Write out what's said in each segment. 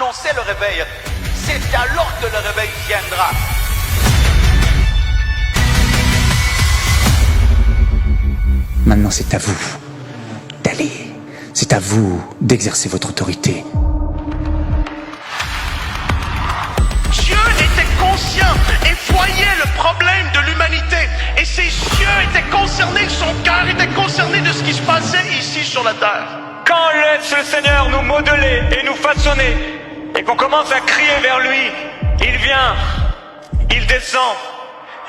annoncer le réveil. C'est alors que le réveil viendra. Maintenant, c'est à vous d'aller. C'est à vous d'exercer votre autorité. Dieu était conscient et voyait le problème de l'humanité. Et ses yeux étaient concernés, son cœur était concerné de ce qui se passait ici sur la terre. Quand on laisse le Seigneur nous modeler et nous façonner, et qu'on commence à crier vers lui, il vient, il descend,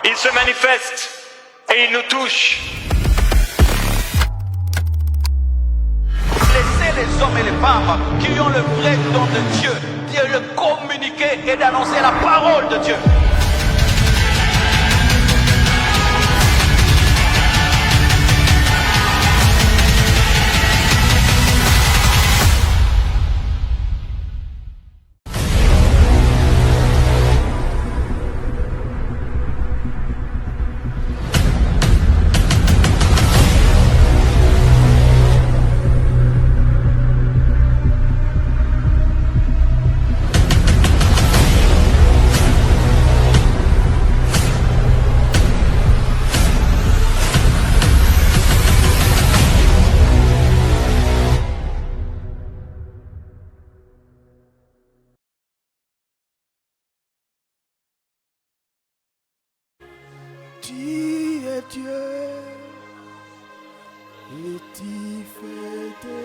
il se manifeste et il nous touche. Laissez les hommes et les femmes qui ont le vrai don de Dieu, de le communiquer et d'annoncer la parole de Dieu. Tu es Dieu et tu fais de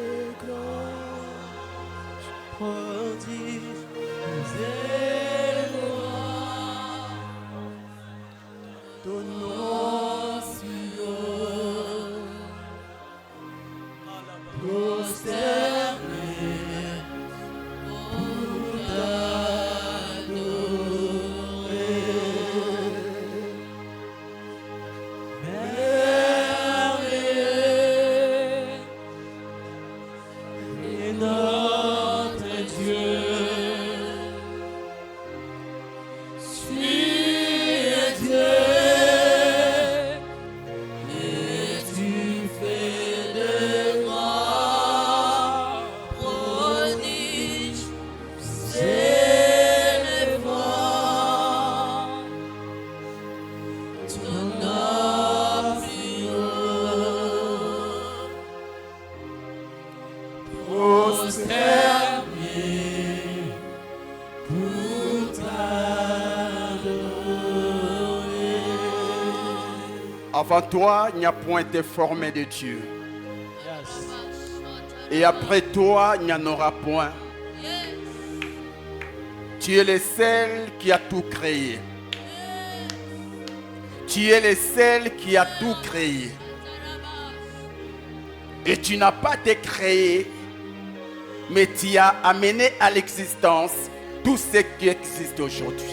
grâce. Prodige, ton nom sur prosterné pour t'adorer. Avant toi, il n'y a point été formé de Dieu. Et après toi, il n'y en aura point. Tu es le seul qui a tout créé. Tu es le seul qui a tout créé. Et tu n'as pas été créé, mais tu as amené à l'existence tout ce qui existe aujourd'hui.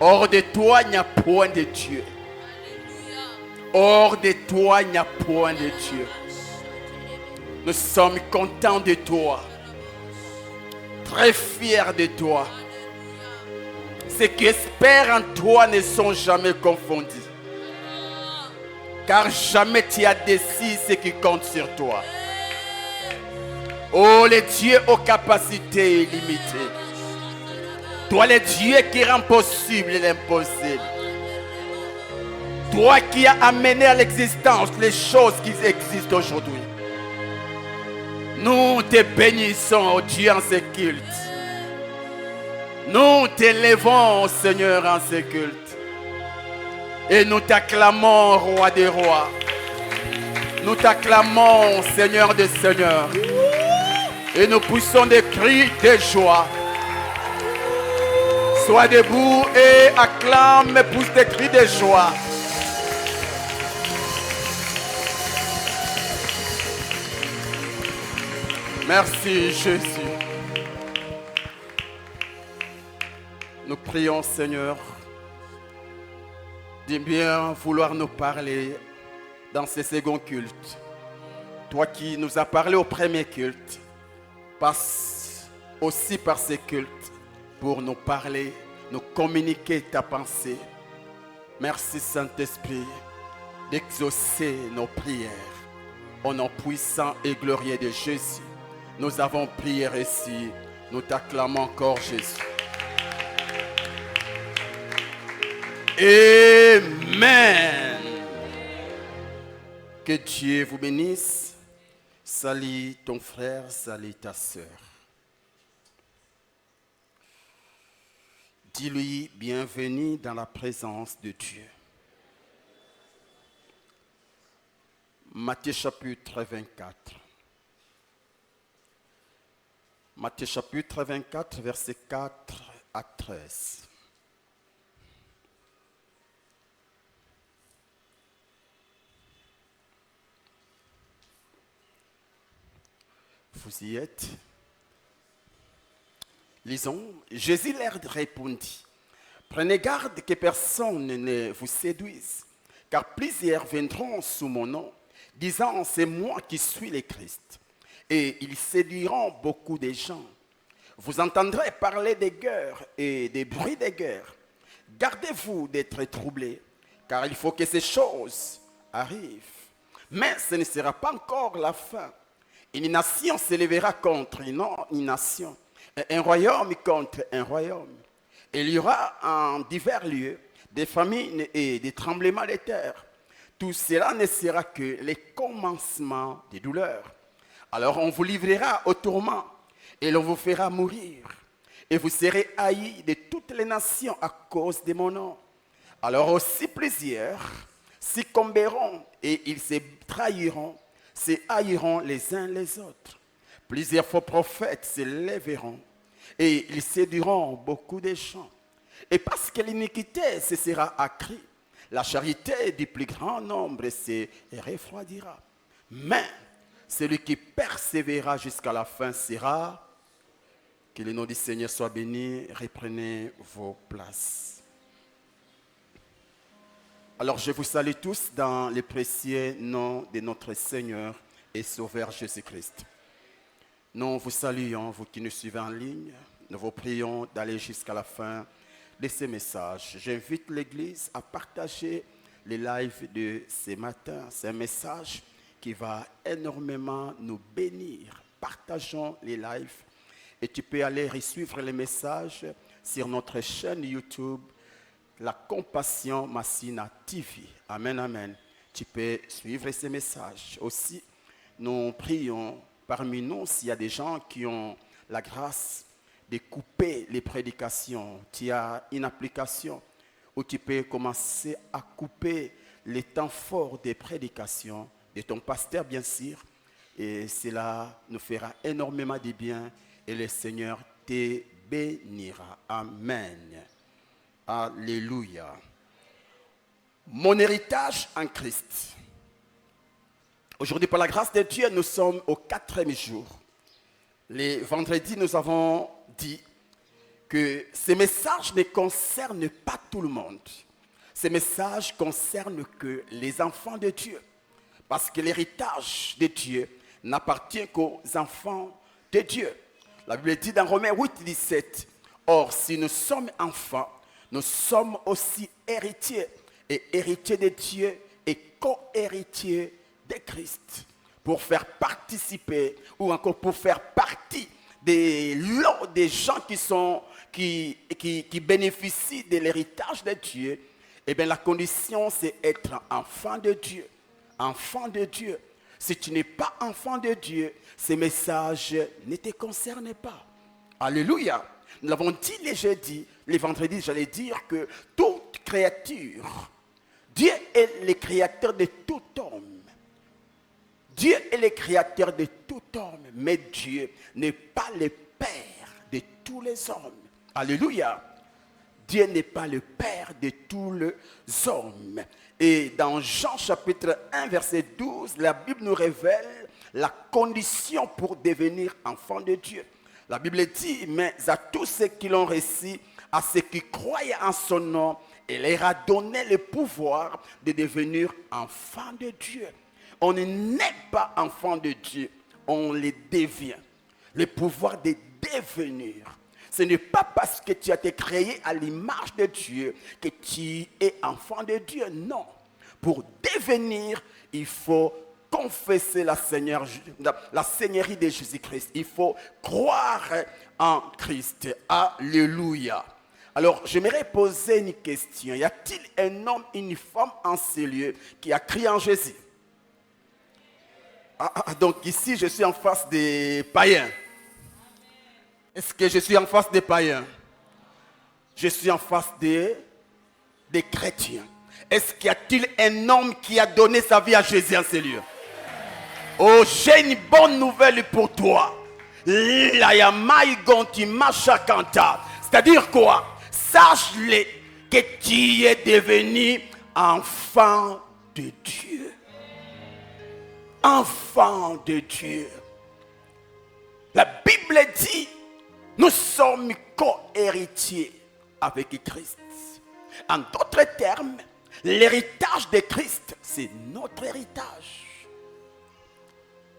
Hors de toi, il n'y a point de Dieu. Hors de toi, il n'y a point de Dieu. Nous sommes contents de toi. Très fiers de toi. Ceux qui espèrent en toi ne sont jamais confondus. Car jamais tu as décidé ce qui compte sur toi. Oh, le Dieu aux capacités illimitées. Toi, le Dieu qui rend possible l'impossible. Toi qui as amené à l'existence les choses qui existent aujourd'hui. Nous te bénissons, oh Dieu, en ce culte. Nous t'élevons, Seigneur, en ce culte. Et nous t'acclamons, Roi des rois. Nous t'acclamons, Seigneur des seigneurs. Et nous poussons des cris de joie. Sois debout et acclame, pousse des cris de joie. Merci Jésus. Nous prions, Seigneur, de bien vouloir nous parler dans ce second culte. Toi qui nous as parlé au premier culte, passe aussi par ce culte pour nous parler, nous communiquer ta pensée. Merci Saint-Esprit d'exaucer nos prières. Au nom puissant et glorieux de Jésus, Nous avons prié ici. Nous t'acclamons encore, Jésus. Amen. Que Dieu vous bénisse. Salut ton frère, salut ta sœur. Dis-lui bienvenue dans la présence de Dieu. Matthieu chapitre 24. Matthieu chapitre 24, versets 4 à 13. Vous y êtes? Lisons. Jésus leur répondit, prenez garde que personne ne vous séduise, car plusieurs viendront sous mon nom, disant c'est moi qui suis le Christ. Et ils séduiront beaucoup de gens. Vous entendrez parler des guerres et des bruits des guerres. Gardez-vous d'être troublés, car il faut que ces choses arrivent. Mais ce ne sera pas encore la fin. Une nation s'élèvera contre une nation, et un royaume contre un royaume. Il y aura en divers lieux des famines et des tremblements de terre. Tout cela ne sera que les commencements des douleurs. Alors on vous livrera au tourment et l'on vous fera mourir. Et vous serez haïs de toutes les nations à cause de mon nom. Alors aussi plusieurs succomberont et ils se trahiront, se haïront les uns les autres. Plusieurs faux prophètes se lèveront et ils séduiront beaucoup de gens. Et parce que l'iniquité se sera accrue, la charité du plus grand nombre se refroidira. Mais celui qui persévérera jusqu'à la fin sera. Que le nom du Seigneur soit béni. Reprenez vos places. Alors je vous salue tous dans le précieux nom de notre Seigneur et Sauveur Jésus-Christ. Nous vous saluons, vous qui nous suivez en ligne. Nous vous prions d'aller jusqu'à la fin de ces messages. J'invite l'Église à partager les lives de ce matin. C'est un message qui va énormément nous bénir. Partageons les lives et tu peux aller suivre les messages sur notre chaîne YouTube, La Compassion Massina TV. Amen, amen. Tu peux suivre ces messages. Aussi, nous prions parmi nous s'il y a des gens qui ont la grâce de couper les prédications. Tu as une application où tu peux commencer à couper les temps forts des prédications de ton pasteur, bien sûr. Et cela nous fera énormément de bien et le Seigneur te bénira. Amen. Alléluia. Mon héritage en Christ. Aujourd'hui, par la grâce de Dieu, nous sommes au 4e jour. Les vendredis, nous avons dit que ces messages ne concernent pas tout le monde. Ces messages concernent que les enfants de Dieu. Parce que l'héritage de Dieu n'appartient qu'aux enfants de Dieu. La Bible dit dans Romains 8, 17, « Or, si nous sommes enfants, nous sommes aussi héritiers, et héritiers de Dieu et co-héritiers de Christ. » Pour faire participer, ou encore pour faire partie des lots des gens qui bénéficient de l'héritage de Dieu, eh bien la condition c'est être enfant de Dieu. Enfant de Dieu. Si tu n'es pas enfant de Dieu, ces messages ne te concernent pas. Alléluia. Nous l'avons dit les jeudis, les vendredis, j'allais dire que toute créature, Dieu est le créateur de tout homme. Dieu est le créateur de tout homme, mais Dieu n'est pas le père de tous les hommes. Alléluia. Dieu n'est pas le père de tous les hommes. Et dans Jean chapitre 1, verset 12, la Bible nous révèle la condition pour devenir enfant de Dieu. La Bible dit, mais à tous ceux qui l'ont reçu, à ceux qui croient en son nom, il leur a donné le pouvoir de devenir enfant de Dieu. On n'est pas enfant de Dieu, on le devient. Le pouvoir de devenir. Ce n'est pas parce que tu as été créé à l'image de Dieu que tu es enfant de Dieu. Non. Pour devenir, il faut confesser la Seigneurie de Jésus-Christ. Il faut croire en Christ. Alléluia. Alors, j'aimerais poser une question. Y a-t-il un homme, une femme en ces lieux qui a crié en Jésus? Donc ici, je suis en face des païens. Est-ce que je suis en face des païens? Je suis en face des chrétiens. Est-ce qu'il y a-t-il un homme qui a donné sa vie à Jésus en ces lieux? Oh, j'ai une bonne nouvelle pour toi. C'est-à-dire quoi? Sache-le que tu es devenu enfant de Dieu. Enfant de Dieu. La Bible dit, nous sommes co-héritiers avec Christ. En d'autres termes, l'héritage de Christ, c'est notre héritage.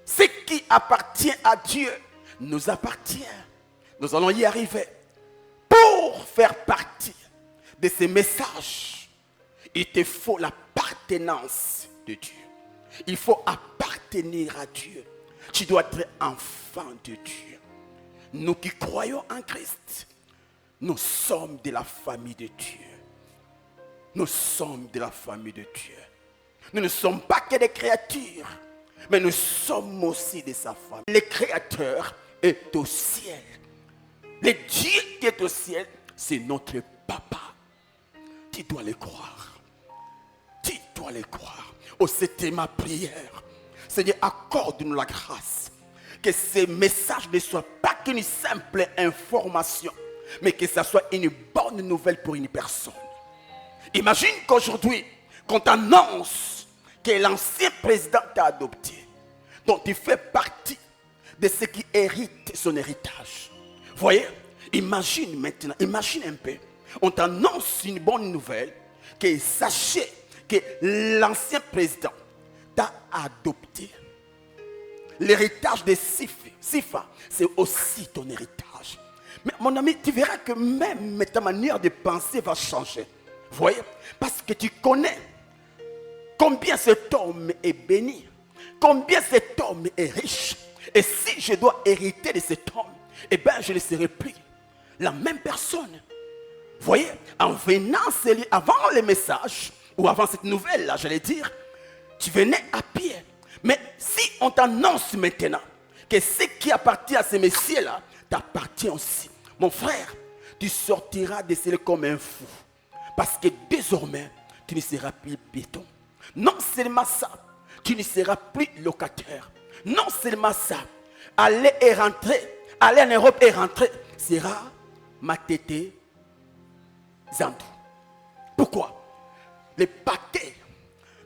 Ce qui appartient à Dieu nous appartient. Nous allons y arriver. Pour faire partie de ces messages, il te faut l'appartenance de Dieu. Il faut appartenir à Dieu. Tu dois être enfant de Dieu. Nous qui croyons en Christ, nous sommes de la famille de Dieu. Nous sommes de la famille de Dieu. Nous ne sommes pas que des créatures, mais nous sommes aussi de sa famille. Le Créateur est au ciel. Le Dieu qui est au ciel, c'est notre papa. Tu dois le croire. Tu dois le croire. Oh, c'était ma prière. Seigneur, accorde-nous la grâce. Que ces messages ne soient pas qu'une simple information, mais que ça soit une bonne nouvelle pour une personne. Imagine qu'aujourd'hui, qu'on t'annonce que l'ancien président t'a adopté, dont tu fais partie de ceux qui héritent son héritage. Voyez, imagine maintenant, imagine un peu, on t'annonce une bonne nouvelle, que sachez que l'ancien président t'a adopté. L'héritage de Sifa, c'est aussi ton héritage. Mais mon ami, tu verras que même ta manière de penser va changer. Voyez, parce que tu connais combien cet homme est béni, combien cet homme est riche. Et si je dois hériter de cet homme, eh bien je ne serai plus la même personne. Voyez, en venant avant les messages, ou avant cette nouvelle-là, j'allais dire, tu venais à pied. Mais si on t'annonce maintenant que ce qui appartient à ces messieurs-là t'appartient aussi, mon frère, tu sortiras de cela comme un fou. Parce que désormais, tu ne seras plus béton. Non seulement ça, tu ne seras plus locataire. Non seulement ça, aller et rentrer, aller en Europe et rentrer, sera Matete Zandou. Pourquoi? Le paquet,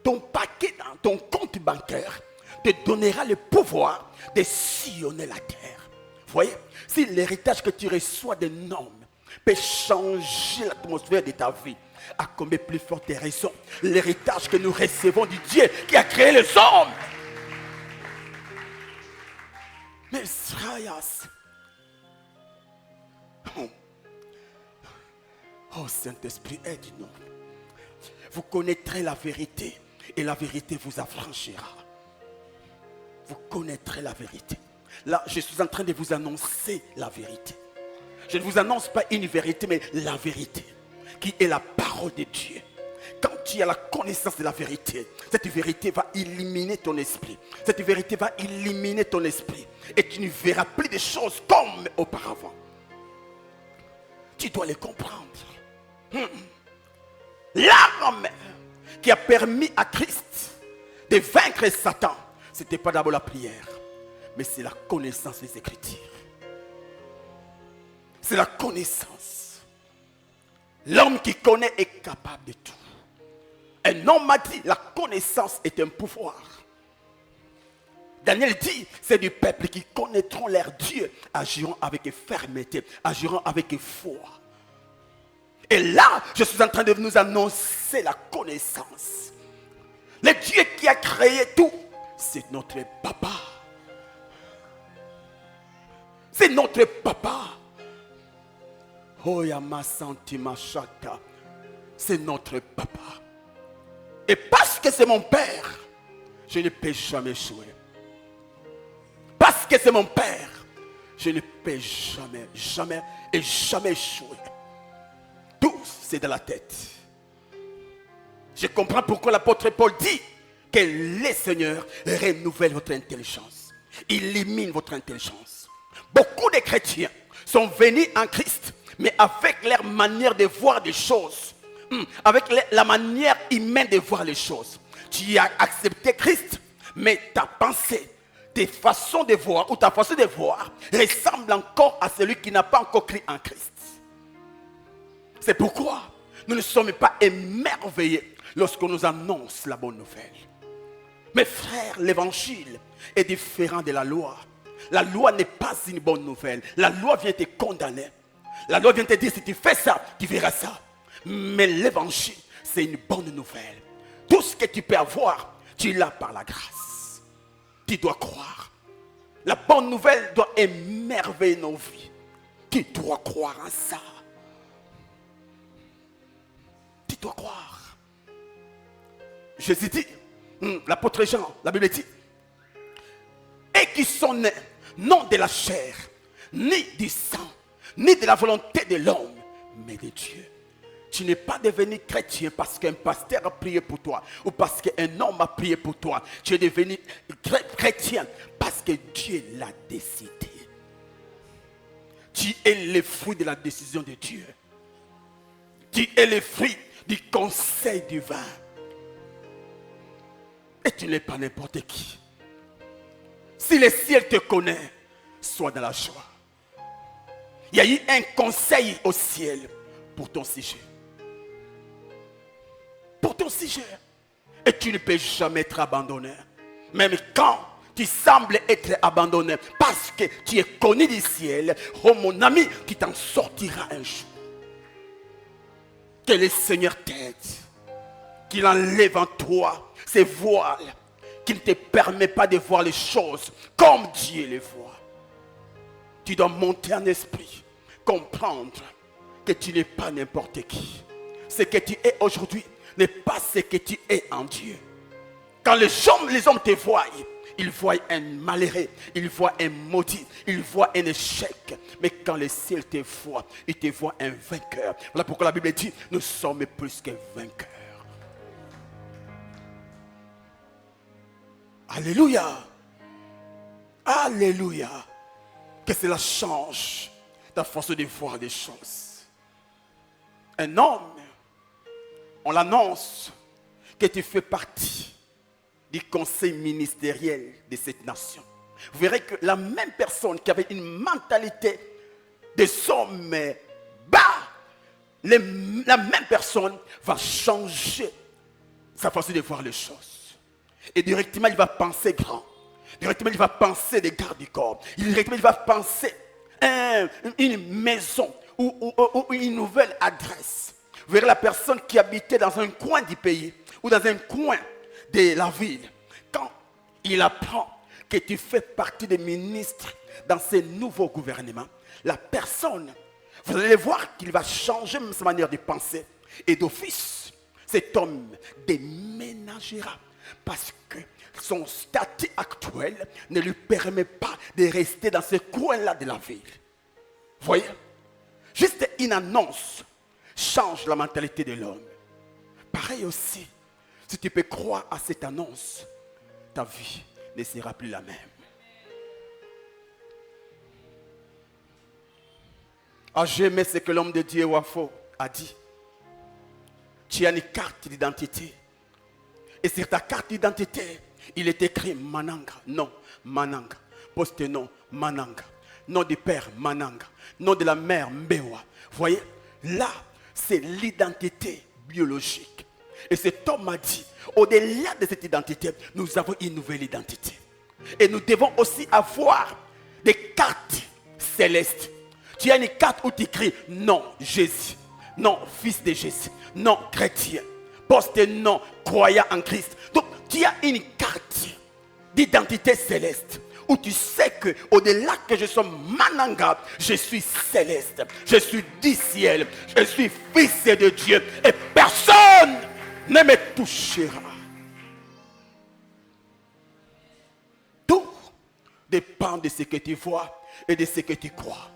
ton paquet dans ton compte bancaire te donnera le pouvoir de sillonner la terre. Vous voyez, si l'héritage que tu reçois d'un homme peut changer l'atmosphère de ta vie, à combien plus forte raison l'héritage que nous recevons du Dieu qui a créé les hommes. Mais Srayas, oh Saint-Esprit, aide-nous. Vous connaîtrez la vérité et la vérité vous affranchira. Vous connaîtrez la vérité. Là, je suis en train de vous annoncer la vérité. Je ne vous annonce pas une vérité, mais la vérité, qui est la parole de Dieu. Quand tu as la connaissance de la vérité, cette vérité va éliminer ton esprit. Cette vérité va éliminer ton esprit. Et tu ne verras plus de choses comme auparavant. Tu dois les comprendre. L'arme qui a permis à Christ de vaincre Satan, ce n'était pas d'abord la prière, mais c'est la connaissance des Écritures. C'est la connaissance. L'homme qui connaît est capable de tout. Un homme m'a dit, la connaissance est un pouvoir. Daniel dit, c'est du peuple qui connaîtront leur Dieu, agiront avec fermeté, agiront avec foi. Et là, je suis en train de nous annoncer la connaissance. Le Dieu qui a créé tout, c'est notre papa. C'est notre papa. Oh, Yama Santima Shaka. C'est notre papa. Et parce que c'est mon père, je ne peux jamais échouer. Parce que c'est mon Père, je ne peux jamais, jamais et jamais échouer. Tout, c'est dans la tête. Je comprends pourquoi l'apôtre Paul dit que le Seigneur renouvelle votre intelligence. Il élimine votre intelligence. Beaucoup de chrétiens sont venus en Christ, mais avec leur manière de voir des choses, avec la manière humaine de voir les choses. Tu as accepté Christ, mais ta pensée, tes façons de voir ou ta façon de voir ressemble encore à celui qui n'a pas encore cru en Christ. C'est pourquoi nous ne sommes pas émerveillés lorsqu'on nous annonce la bonne nouvelle. Mes frères, l'évangile est différent de la loi. La loi n'est pas une bonne nouvelle. La loi vient te condamner. La loi vient te dire si tu fais ça, tu verras ça. Mais l'évangile, c'est une bonne nouvelle. Tout ce que tu peux avoir, tu l'as par la grâce. Tu dois croire. La bonne nouvelle doit émerveiller nos vies. Tu dois croire en ça. Tu dois croire. Jésus dit, l'apôtre Jean, la Bible dit, et qui sont nés, non de la chair, ni du sang, ni de la volonté de l'homme, mais de Dieu. Tu n'es pas devenu chrétien parce qu'un pasteur a prié pour toi ou parce qu'un homme a prié pour toi. Tu es devenu chrétien parce que Dieu l'a décidé. Tu es le fruit de la décision de Dieu. Tu es le fruit du conseil divin. Et tu n'es pas n'importe qui. Si le ciel te connaît, sois dans la joie. Il y a eu un conseil au ciel pour ton sujet. Pour ton sujet. Et tu ne peux jamais être abandonné. Même quand tu sembles être abandonné parce que tu es connu du ciel, oh mon ami, tu t'en sortiras un jour. Que le Seigneur t'aide. Qu'il enlève en toi ces voiles qui ne te permettent pas de voir les choses comme Dieu les voit. Tu dois monter en esprit, comprendre que tu n'es pas n'importe qui. Ce que tu es aujourd'hui n'est pas ce que tu es en Dieu. Quand les hommes te voient, ils voient un malheureux, ils voient un maudit, ils voient un échec. Mais quand le ciel te voit, il te voit un vainqueur. Voilà pourquoi la Bible dit, nous sommes plus que vainqueurs. Alléluia. Alléluia. Que cela change ta façon de voir les choses. Un homme, on l'annonce que tu fais partie du conseil ministériel de cette nation. Vous verrez que la même personne qui avait une mentalité des hommes bas, la même personne va changer sa façon de voir les choses. Et directement, il va penser grand. Directement, il va penser des gardes du corps. Directement, il va penser une maison ou une nouvelle adresse. Vous verrez la personne qui habitait dans un coin du pays ou dans un coin de la ville. Quand il apprend que tu fais partie des ministres dans ce nouveau gouvernement, la personne, vous allez voir qu'il va changer sa manière de penser. Et d'office, cet homme déménagera. Parce que son statut actuel ne lui permet pas de rester dans ce coin-là de la ville. Voyez, juste une annonce change la mentalité de l'homme. Pareil aussi, si tu peux croire à cette annonce, ta vie ne sera plus la même. Ah, j'aimais ce que l'homme de Dieu Wafo a dit. Tu as une carte d'identité. Et sur ta carte d'identité, il est écrit Mananga. Non, Mananga. Poste non, Mananga. Nom du père, Mananga. Nom de la mère, Mbewa. Vous voyez, là, c'est l'identité biologique. Et cet homme a dit, au-delà de cette identité, nous avons une nouvelle identité. Et nous devons aussi avoir des cartes célestes. Tu as une carte où tu écris non, Jésus. Non, fils de Jésus. Non, chrétien. Poste non, croyant en Christ. Donc, tu as une carte d'identité céleste où tu sais que au-delà que je sois Mananga, je suis céleste. Je suis du ciel. Je suis fils de Dieu. Et personne ne me touchera. dépend de ce que tu vois et de ce que tu crois.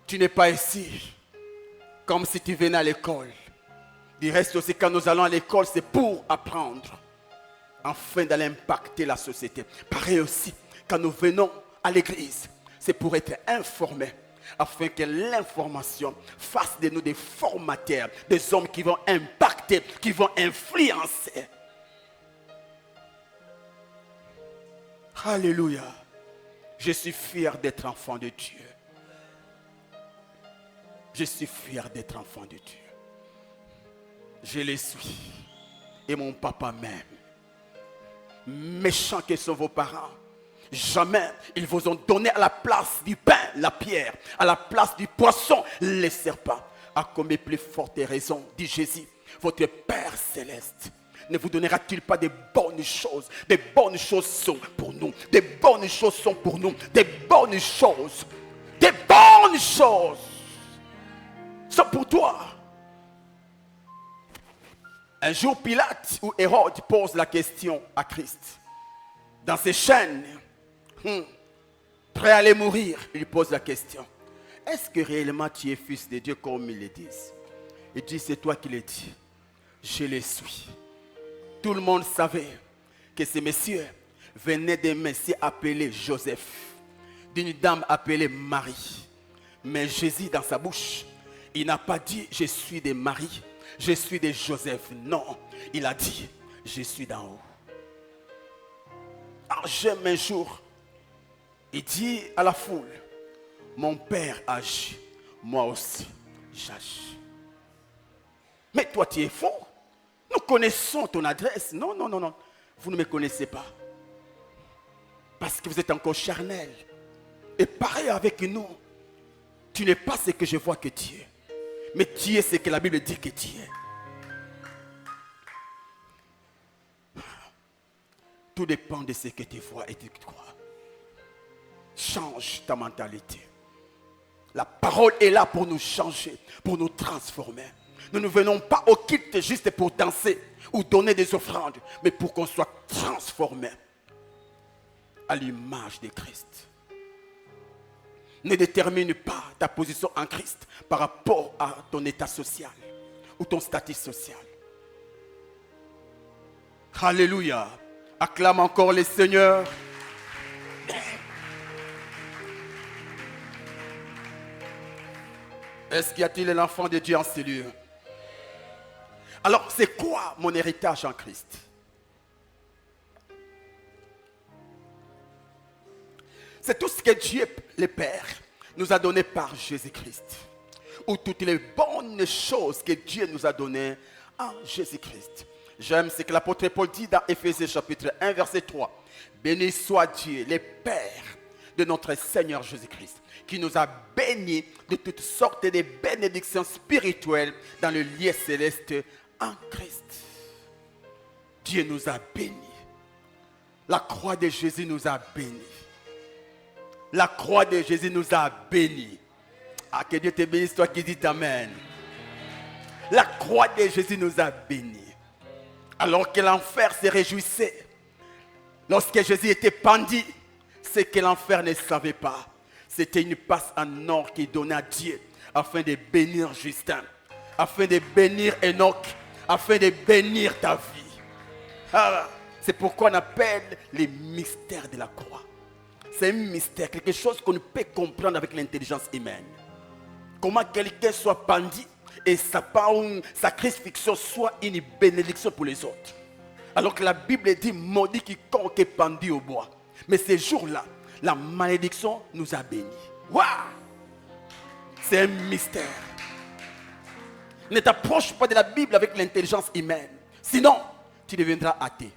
Tu n'es pas ici comme si tu venais à l'école. Du reste aussi, quand nous allons à l'école, c'est pour apprendre, afin d'aller impacter la société. Pareil aussi, quand nous venons à l'église, c'est pour être informés, afin que l'information fasse de nous des formateurs, des hommes qui vont impacter, qui vont influencer. Alléluia. Je suis fier d'être enfant de Dieu. Je suis fier d'être enfant de Dieu. Je le suis. Et mon papa m'aime. Méchants que sont vos parents, jamais ils vous ont donné à la place du pain la pierre, à la place du poisson les serpents. À combien plus forte raison, dit Jésus, votre Père céleste ne vous donnera-t-il pas des bonnes choses? Des bonnes choses sont pour nous. Des bonnes choses sont pour nous. Des bonnes choses. Des bonnes choses sont pour toi. Un jour, Pilate ou Hérode pose la question à Christ. Dans ses chaînes, prêt à aller mourir, il pose la question. Est-ce que réellement tu es fils de Dieu comme ils le disent? Il dit, c'est toi qui le dis. Je le suis. Tout le monde savait que ce monsieur venait d'un Messie appelé Joseph, d'une dame appelée Marie. Mais Jésus, dans sa bouche, il n'a pas dit « je suis de Marie, je suis de Joseph ». Non, il a dit « je suis d'en haut ». Alors j'aime un jour, il dit à la foule « mon père agit, moi aussi j'agis ». Mais toi tu es faux. Nous connaissons ton adresse. Non, non, non, non. Vous ne me connaissez pas. Parce que vous êtes encore charnel. Et pareil avec nous. Tu n'es pas ce que je vois que tu es. Mais tu es ce que la Bible dit que tu es. Tout dépend de ce que tu vois et tu crois. Change ta mentalité. La parole est là pour nous changer, pour nous transformer. Nous ne venons pas au culte juste pour danser ou donner des offrandes, mais pour qu'on soit transformé à l'image de Christ. Ne détermine pas ta position en Christ par rapport à ton état social ou ton statut social. Alléluia. Acclame encore le Seigneur. Est-ce qu'il y a-t-il un enfant de Dieu en ces lieux? Alors, c'est quoi mon héritage en Christ? C'est tout ce que Dieu, le Père, nous a donné par Jésus-Christ. Ou toutes les bonnes choses que Dieu nous a données en Jésus-Christ. J'aime ce que l'apôtre Paul dit dans Éphésiens chapitre 1, verset 3. Béni soit Dieu, le Père de notre Seigneur Jésus-Christ, qui nous a bénis de toutes sortes de bénédictions spirituelles dans le lieu céleste en Christ. Dieu nous a bénis. La croix de Jésus nous a bénis. La croix de Jésus nous a bénis. Ah, que Dieu te bénisse, toi qui dis Amen. La croix de Jésus nous a bénis. Alors que l'enfer se réjouissait. Lorsque Jésus était pendu, ce que l'enfer ne savait pas, c'était une passe en or qu'il donnait à Dieu afin de bénir Justin, afin de bénir Enoch, afin de bénir ta vie. Ah, c'est pourquoi on appelle les mystères de la croix. C'est un mystère, quelque chose qu'on ne peut comprendre avec l'intelligence humaine. Comment quelqu'un soit pendu et sa crucifixion soit une bénédiction pour les autres. Alors que la Bible dit maudit quiconque est pendu au bois. Mais ces jours-là, la malédiction nous a bénis. Waouh! C'est un mystère. Ne t'approche pas de la Bible avec l'intelligence humaine. Sinon, tu deviendras athée.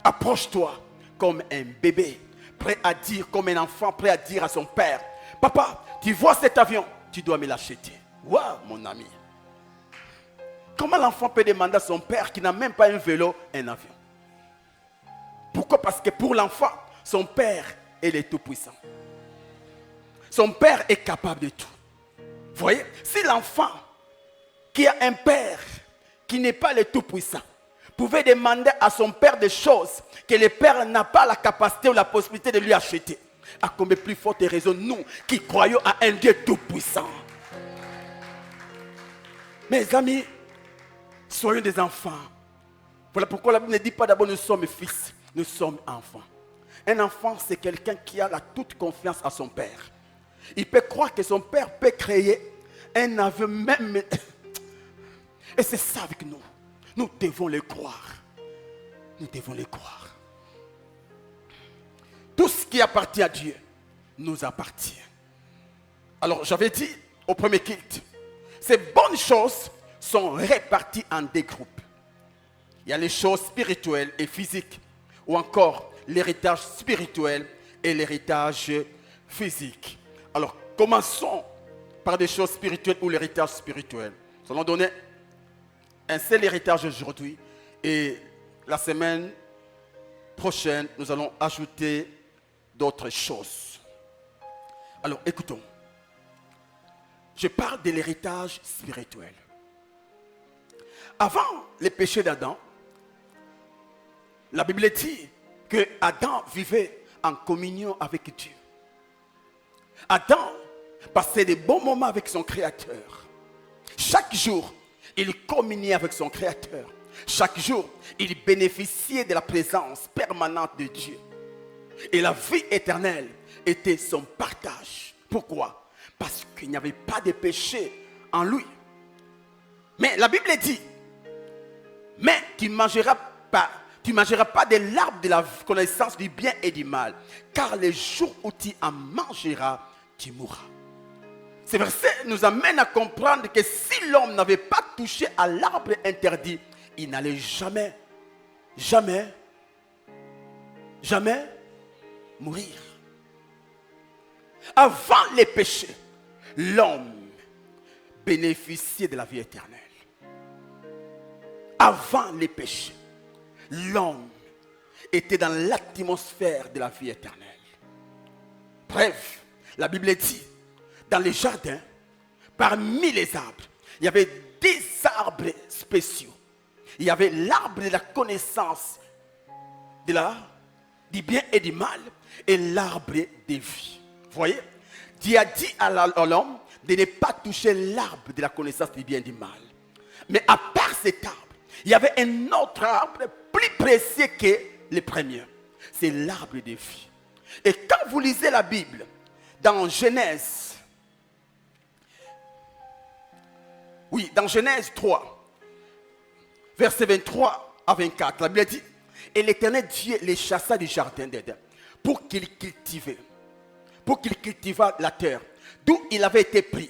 Approche-toi comme un bébé, prêt à dire, comme un enfant, prêt à dire à son père, papa, tu vois cet avion, tu dois me l'acheter. Waouh, mon ami. Comment l'enfant peut demander à son père qui n'a même pas un vélo, un avion? Pourquoi? Parce que pour l'enfant, son père est le tout-puissant. Son père est capable de tout. Vous voyez, si l'enfant qui a un père qui n'est pas le tout-puissant pouvait demander à son père des choses que le père n'a pas la capacité ou la possibilité de lui acheter. À combien plus forte raison nous qui croyons à un Dieu tout-puissant. Mes amis, soyons des enfants. Voilà pourquoi la Bible ne dit pas d'abord nous sommes fils, nous sommes enfants. Un enfant, c'est quelqu'un qui a la toute confiance à son père. Il peut croire que son père peut créer un aveu même. Et c'est ça avec nous. Nous devons le croire. Nous devons le croire. Tout ce qui appartient à Dieu nous appartient. Alors j'avais dit au premier culte, ces bonnes choses sont réparties en deux groupes. Il y a les choses spirituelles et physiques, ou encore l'héritage spirituel et l'héritage physique. Alors commençons par des choses spirituelles ou l'héritage spirituel. Nous allons donner un seul héritage aujourd'hui et la semaine prochaine, nous allons ajouter d'autres choses. Alors écoutons. Je parle de l'héritage spirituel. Avant les péchés d'Adam, la Bible dit que Adam vivait en communion avec Dieu. Adam passait des bons moments avec son Créateur. Chaque jour, il communiait avec son Créateur. Chaque jour, il bénéficiait de la présence permanente de Dieu. Et la vie éternelle était son partage. Pourquoi? Parce qu'il n'y avait pas de péché en lui. Mais la Bible dit, mais tu ne mangeras pas de l'arbre de la connaissance du bien et du mal, car le jour où tu en mangeras, tu mourras. Ce verset nous amène à comprendre que si l'homme n'avait pas touché à l'arbre interdit, il n'allait jamais mourir. Avant les péchés, l'homme bénéficiait de la vie éternelle. Avant les péchés, l'homme était dans l'atmosphère de la vie éternelle. Bref, la Bible dit, dans les jardins, parmi les arbres, il y avait des arbres spéciaux. Il y avait l'arbre de la connaissance du bien et du mal et l'arbre de vie. Vous voyez, Dieu a dit à l'homme de ne pas toucher l'arbre de la connaissance du bien et du mal. Mais à part cet arbre, il y avait un autre arbre plus précieux que le premier. C'est l'arbre de vie. Et quand vous lisez la Bible, dans Genèse, dans Genèse 3, versets 23 à 24, la Bible dit, et l'Éternel Dieu les chassa du jardin d'Éden pour qu'il cultivât la terre, d'où il avait été pris.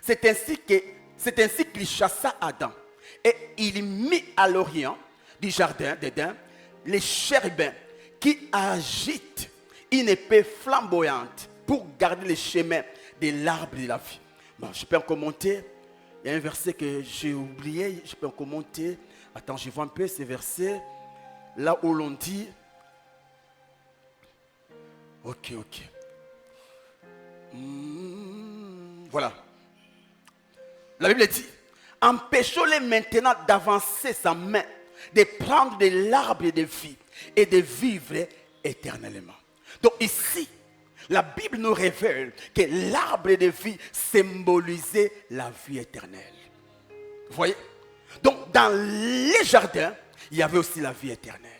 C'est ainsi qu'il chassa Adam. Et il mit à l'orient du jardin d'Éden les chérubins qui agitent une épée flamboyante pour garder le chemin de l'arbre de la vie. Bon, je peux en commenter. Il y a un verset que j'ai oublié. Je peux en commenter. Attends, je vois un peu ces versets. Là où l'on dit... Ok. Voilà. La Bible dit, empêchons-les maintenant d'avancer sa main, de prendre de l'arbre de vie et de vivre éternellement. Donc ici, la Bible nous révèle que l'arbre de vie symbolisait la vie éternelle. Vous voyez? Donc dans les jardins, il y avait aussi la vie éternelle.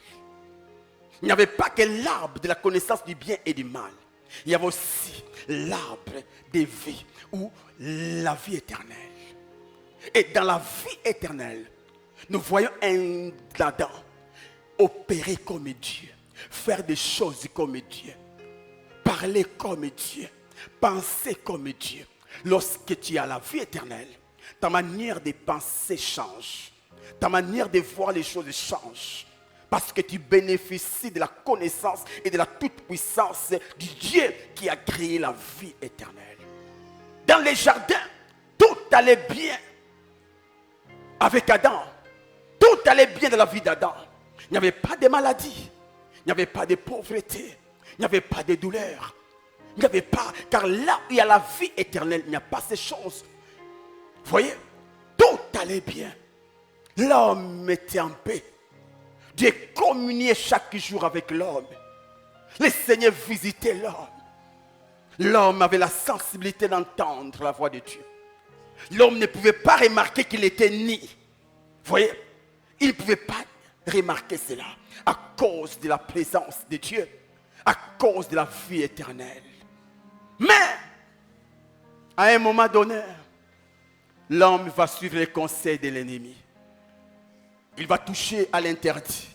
Il n'y avait pas que l'arbre de la connaissance du bien et du mal. Il y avait aussi l'arbre de vie ou la vie éternelle. Et dans la vie éternelle, nous voyons un Adam opérer comme Dieu, faire des choses comme Dieu, parler comme Dieu, penser comme Dieu. Lorsque tu as la vie éternelle, ta manière de penser change. Ta manière de voir les choses change. Parce que tu bénéficies de la connaissance et de la toute-puissance du Dieu qui a créé la vie éternelle. Dans les jardins, tout allait bien avec Adam. Tout allait bien dans la vie d'Adam. Il n'y avait pas de maladie. Il n'y avait pas de pauvreté. Il n'y avait pas de douleur. Il n'y avait pas, car là où il y a la vie éternelle, il n'y a pas ces choses. Vous voyez, tout allait bien. L'homme était en paix. Dieu communiait chaque jour avec l'homme. Le Seigneur visitait l'homme. L'homme avait la sensibilité d'entendre la voix de Dieu. L'homme ne pouvait pas remarquer qu'il était né. Vous voyez, il ne pouvait pas remarquer cela à cause de la présence de Dieu, à cause de la vie éternelle. Mais, à un moment donné, l'homme va suivre les conseils de l'ennemi. Il va toucher à l'interdit.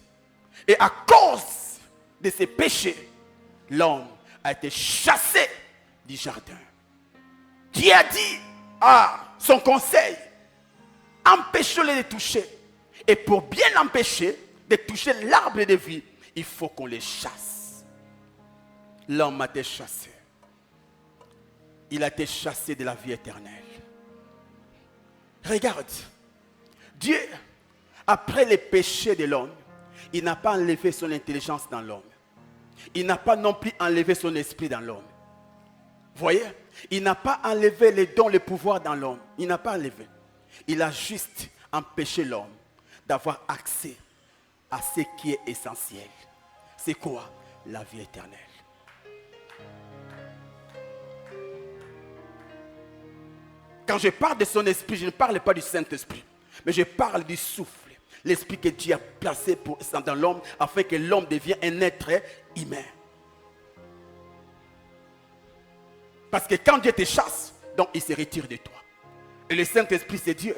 Et à cause de ses péchés, l'homme a été chassé du jardin. Dieu a dit à son conseil, empêchez-le de toucher. Et pour bien l'empêcher de toucher l'arbre de vie, il faut qu'on les chasse. L'homme a été chassé. Il a été chassé de la vie éternelle. Regarde, Dieu, après les péchés de l'homme, il n'a pas enlevé son intelligence dans l'homme. Il n'a pas non plus enlevé son esprit dans l'homme. Vous voyez, il n'a pas enlevé les dons, les pouvoirs dans l'homme. Il n'a pas enlevé. Il a juste empêché l'homme d'avoir accès à ce qui est essentiel. C'est quoi? La vie éternelle. Quand je parle de son esprit, je ne parle pas du Saint-Esprit, mais je parle du souffle, l'esprit que Dieu a placé dans l'homme afin que l'homme devienne un être humain. Parce que quand Dieu te chasse, donc il se retire de toi. Et le Saint-Esprit, c'est Dieu.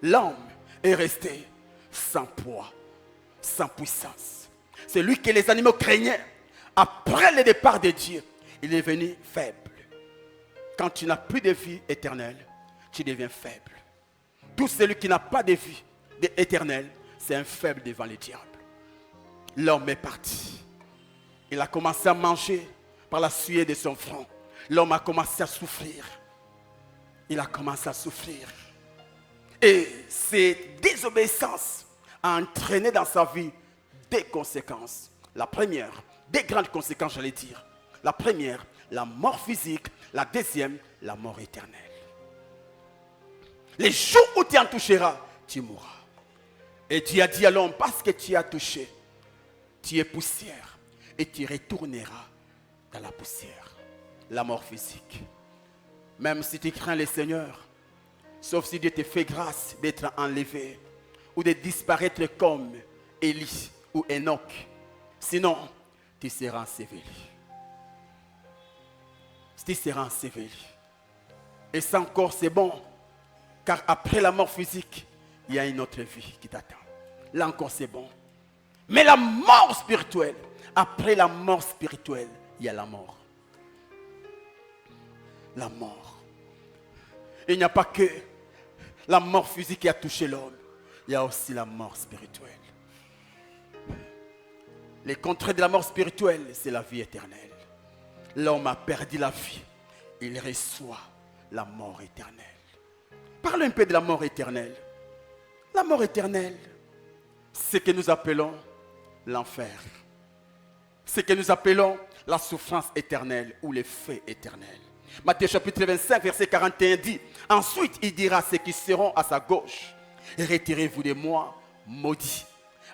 L'homme est resté sans poids, sans puissance. C'est lui que les animaux craignaient. Après le départ de Dieu, il est devenu faible. Quand tu n'as plus de vie éternelle, tu deviens faible. Tout celui qui n'a pas de vie éternelle, c'est un faible devant le diable. L'homme est parti. Il a commencé à manger par la sueur de son front. L'homme a commencé à souffrir. Il a commencé à souffrir. Et cette désobéissance a entraîné dans sa vie des conséquences. La première, des grandes conséquences, j'allais dire. La première, la mort physique. La deuxième, la mort éternelle. Les jours où tu en toucheras, tu mourras. Et Dieu a dit à l'homme, parce que tu as touché, tu es poussière. Et tu retourneras dans la poussière. La mort physique. Même si tu crains le Seigneur, sauf si Dieu te fait grâce d'être enlevé ou de disparaître comme Élie ou Enoch. Sinon, tu seras enseveli. Tu seras enseveli. Et ça encore, c'est bon. Car après la mort physique, il y a une autre vie qui t'attend. Là encore, c'est bon. Mais la mort spirituelle, après la mort spirituelle, il y a la mort. La mort. Il n'y a pas que la mort physique qui a touché l'homme. Il y a aussi la mort spirituelle. Le contraire de la mort spirituelle, c'est la vie éternelle. L'homme a perdu la vie. Il reçoit la mort éternelle. Parlons un peu de la mort éternelle. La mort éternelle, c'est ce que nous appelons l'enfer. C'est ce que nous appelons la souffrance éternelle ou le feu éternel. Matthieu chapitre 25, verset 41 dit, ensuite il dira à ceux qui seront à sa gauche, retirez-vous de moi, maudits.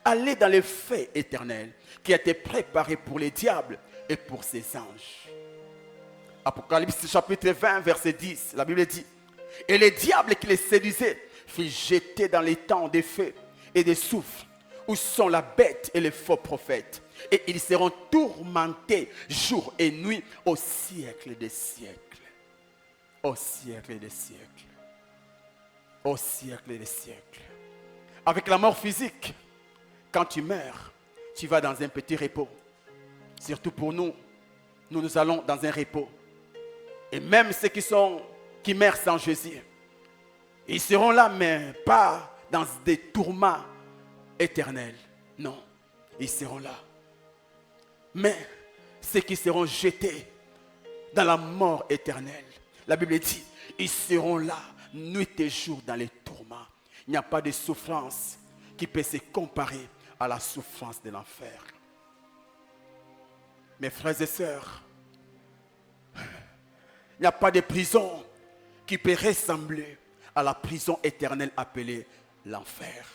Allez dans le feu éternel qui a été préparé pour les diables et pour ses anges. Apocalypse chapitre 20, verset 10, la Bible dit, et les diables qui les séduisaient furent jetés dans les temps de feu et de soufre, où sont la bête et les faux prophètes. Et ils seront tourmentés jour et nuit au siècle des siècles. Au siècle des siècles. Au siècle des siècles. Avec la mort physique, quand tu meurs, tu vas dans un petit repos. Surtout pour nous, nous allons dans un repos. Et même ceux qui meurent sans Jésus, ils seront là, mais pas dans des tourments éternels. Non, ils seront là. Mais ceux qui seront jetés dans la mort éternelle, la Bible dit, ils seront là, nuit et jour dans les tourments. Il n'y a pas de souffrance qui peut se comparer à la souffrance de l'enfer. Mes frères et sœurs, il n'y a pas de prison qui peut ressembler à la prison éternelle appelée l'enfer.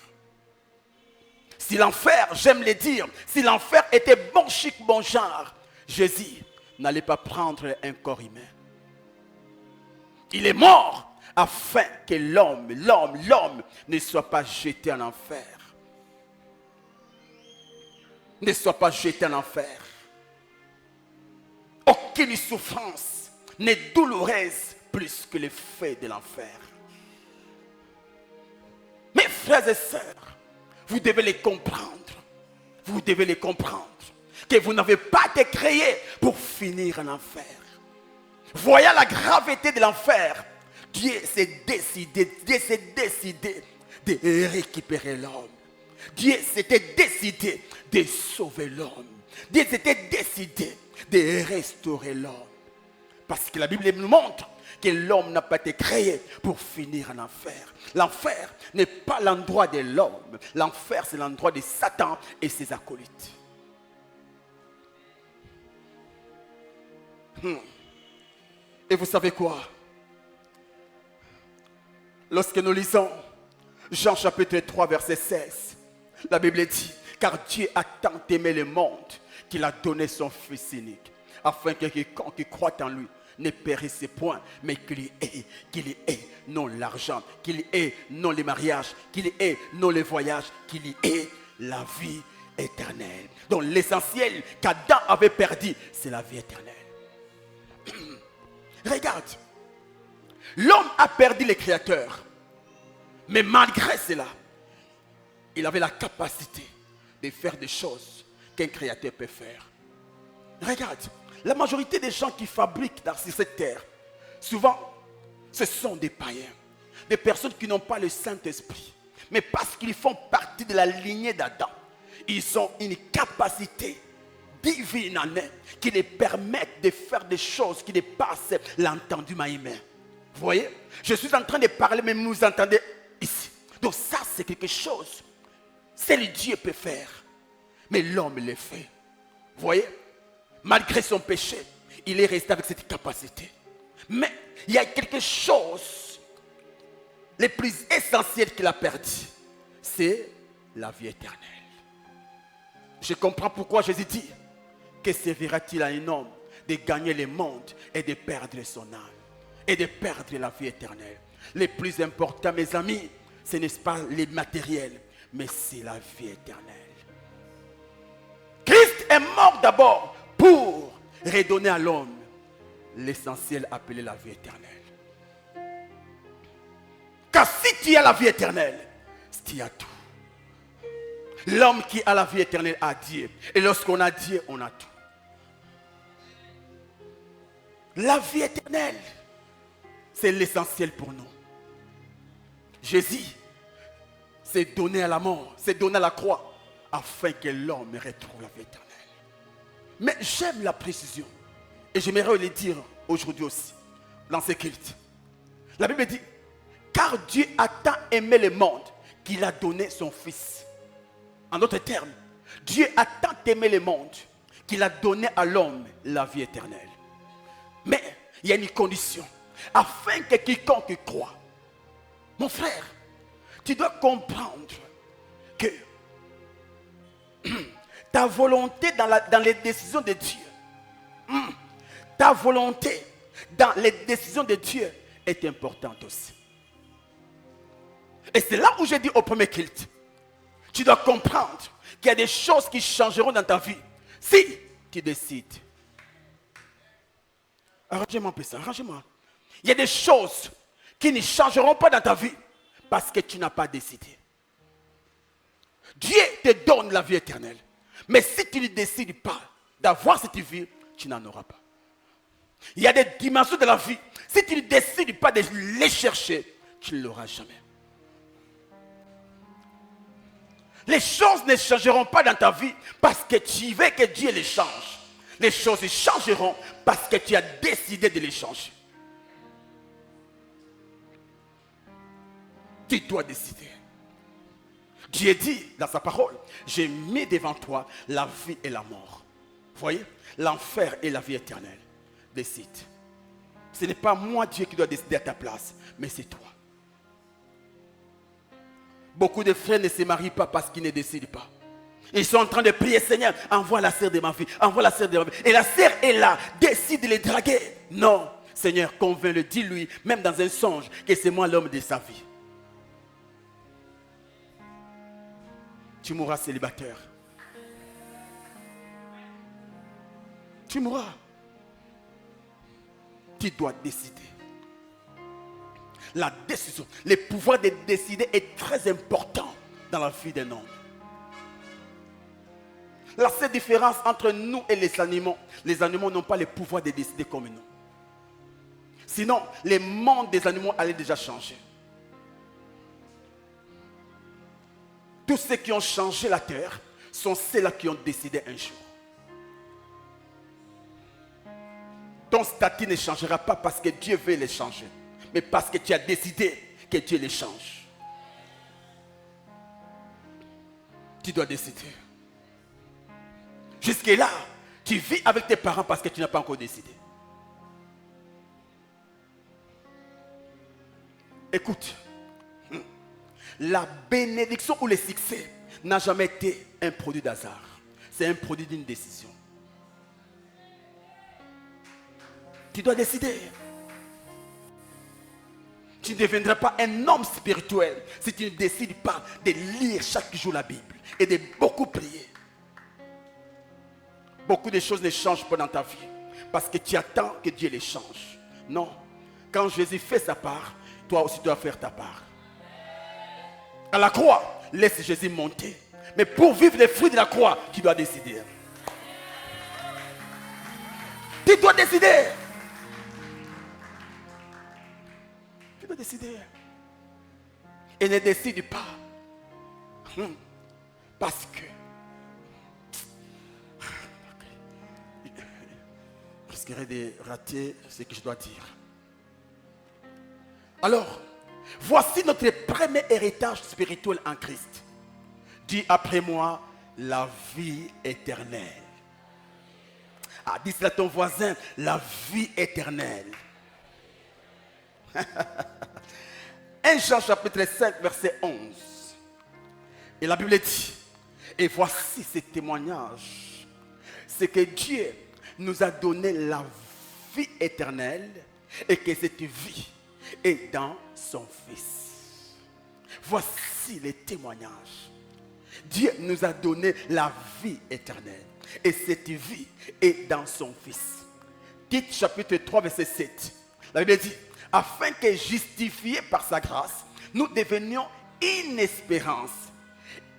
Si l'enfer, j'aime le dire, si l'enfer était bon chic, bon genre, Jésus n'allait pas prendre un corps humain. Il est mort afin que l'homme ne soit pas jeté en enfer. Ne soit pas jeté en enfer. Aucune souffrance n'est douloureuse plus que le feu de l'enfer. Mes frères et sœurs, vous devez les comprendre. Vous devez les comprendre. Que vous n'avez pas été créés pour finir en enfer. Voyant la gravité de l'enfer, Dieu s'est décidé de récupérer l'homme. Dieu s'était décidé de sauver l'homme. Dieu s'était décidé de restaurer l'homme. Parce que la Bible nous montre que l'homme n'a pas été créé pour finir en enfer. L'enfer n'est pas l'endroit de l'homme. L'enfer, c'est l'endroit de Satan et ses acolytes. Et vous savez quoi? Lorsque nous lisons Jean chapitre 3 verset 16, la Bible dit, car Dieu a tant aimé le monde qu'il a donné son Fils unique, afin que quiconque croit en lui ne périsse point, mais qu'il ait non l'argent, qu'il ait non les mariages, qu'il ait non les voyages, qu'il ait la vie éternelle. Donc l'essentiel qu'Adam avait perdu, c'est la vie éternelle. Regarde, l'homme a perdu le Créateur, mais malgré cela, il avait la capacité de faire des choses qu'un Créateur peut faire. Regarde, la majorité des gens qui fabriquent sur cette terre, souvent, ce sont des païens, des personnes qui n'ont pas le Saint-Esprit, mais parce qu'ils font partie de la lignée d'Adam, ils ont une capacité divine en eux qui les permettent de faire des choses qui dépassent l'entendement humain. Vous voyez, je suis en train de parler, mais vous entendez ici. Donc ça, c'est quelque chose. Seul Dieu peut faire, mais l'homme le fait. Vous voyez, malgré son péché, il est resté avec cette capacité. Mais il y a quelque chose, le plus essentiel qu'il a perdu, c'est la vie éternelle. Je comprends pourquoi Jésus dit, que servira-t-il à un homme de gagner le monde et de perdre son âme et de perdre la vie éternelle? Le plus important, mes amis, ce n'est pas les matériels, mais c'est la vie éternelle. Christ est mort d'abord pour redonner à l'homme l'essentiel appelé la vie éternelle. Car si tu as la vie éternelle, tu as tout. L'homme qui a la vie éternelle a Dieu. Et lorsqu'on a Dieu, on a tout. La vie éternelle, c'est l'essentiel pour nous. Jésus s'est donné à la mort, s'est donné à la croix, afin que l'homme retrouve la vie éternelle. Mais j'aime la précision. Et j'aimerais le dire aujourd'hui aussi, dans ce culte. La Bible dit, car Dieu a tant aimé le monde qu'il a donné son Fils. En d'autres termes, Dieu a tant aimé le monde qu'il a donné à l'homme la vie éternelle. Mais il y a une condition, afin que quiconque croit. Mon frère, tu dois comprendre que ta volonté dans les décisions de Dieu, ta volonté dans les décisions de Dieu est importante aussi. Et c'est là où j'ai dit au premier culte, tu dois comprendre qu'il y a des choses qui changeront dans ta vie si tu décides. Arrangez-moi un peu ça, arrangez-moi. Il y a des choses qui ne changeront pas dans ta vie parce que tu n'as pas décidé. Dieu te donne la vie éternelle. Mais si tu ne décides pas d'avoir cette vie, tu n'en auras pas. Il y a des dimensions de la vie. Si tu ne décides pas de les chercher, tu ne l'auras jamais. Les choses ne changeront pas dans ta vie parce que tu veux que Dieu les change. Les choses changeront parce que tu as décidé de les changer. Tu dois décider. Dieu dit dans sa parole, j'ai mis devant toi la vie et la mort. Vous voyez, l'enfer et la vie éternelle. Décide. Ce n'est pas moi Dieu qui dois décider à ta place, mais c'est toi. Beaucoup de frères ne se marient pas parce qu'ils ne décident pas. Ils sont en train de prier, Seigneur, envoie la sœur de ma vie, envoie la sœur de ma vie. Et la sœur est là, décide de les draguer. Non, Seigneur, convainc-le, dis-lui, même dans un songe, que c'est moi l'homme de sa vie. Tu mourras célibataire. Tu mourras. Tu dois décider. La décision, le pouvoir de décider est très important dans la vie d'un homme. La seule différence entre nous et les animaux n'ont pas le pouvoir de décider comme nous. Sinon, le monde des animaux allait déjà changer. Tous ceux qui ont changé la terre sont ceux-là qui ont décidé un jour. Ton statut ne changera pas parce que Dieu veut le changer, mais parce que tu as décidé que Dieu le change. Tu dois décider. Jusque-là, tu vis avec tes parents parce que tu n'as pas encore décidé. Écoute, la bénédiction ou le succès n'a jamais été un produit d'hasard. C'est un produit d'une décision. Tu dois décider. Tu ne deviendras pas un homme spirituel si tu ne décides pas de lire chaque jour la Bible et de beaucoup prier. Beaucoup de choses ne changent pas dans ta vie parce que tu attends que Dieu les change. Non. Quand Jésus fait sa part, toi aussi tu dois faire ta part. À la croix, laisse Jésus monter. Mais pour vivre les fruits de la croix, tu dois décider. Tu dois décider. Tu dois décider. Et ne décide pas. Parce que je risquerais de rater ce que je dois dire. Alors, voici notre premier héritage spirituel en Christ. Dis après moi, la vie éternelle. Ah, dis à ton voisin, la vie éternelle. 1 Jean chapitre 5, verset 11. Et la Bible dit, et voici ce témoignage, c'est que Dieu nous a donné la vie éternelle et que cette vie est dans son Fils. Voici les témoignages. Dieu nous a donné la vie éternelle et cette vie est dans son Fils. Tite chapitre 3 verset 7. La Bible dit, afin que justifiés par sa grâce, nous devenions une espérance,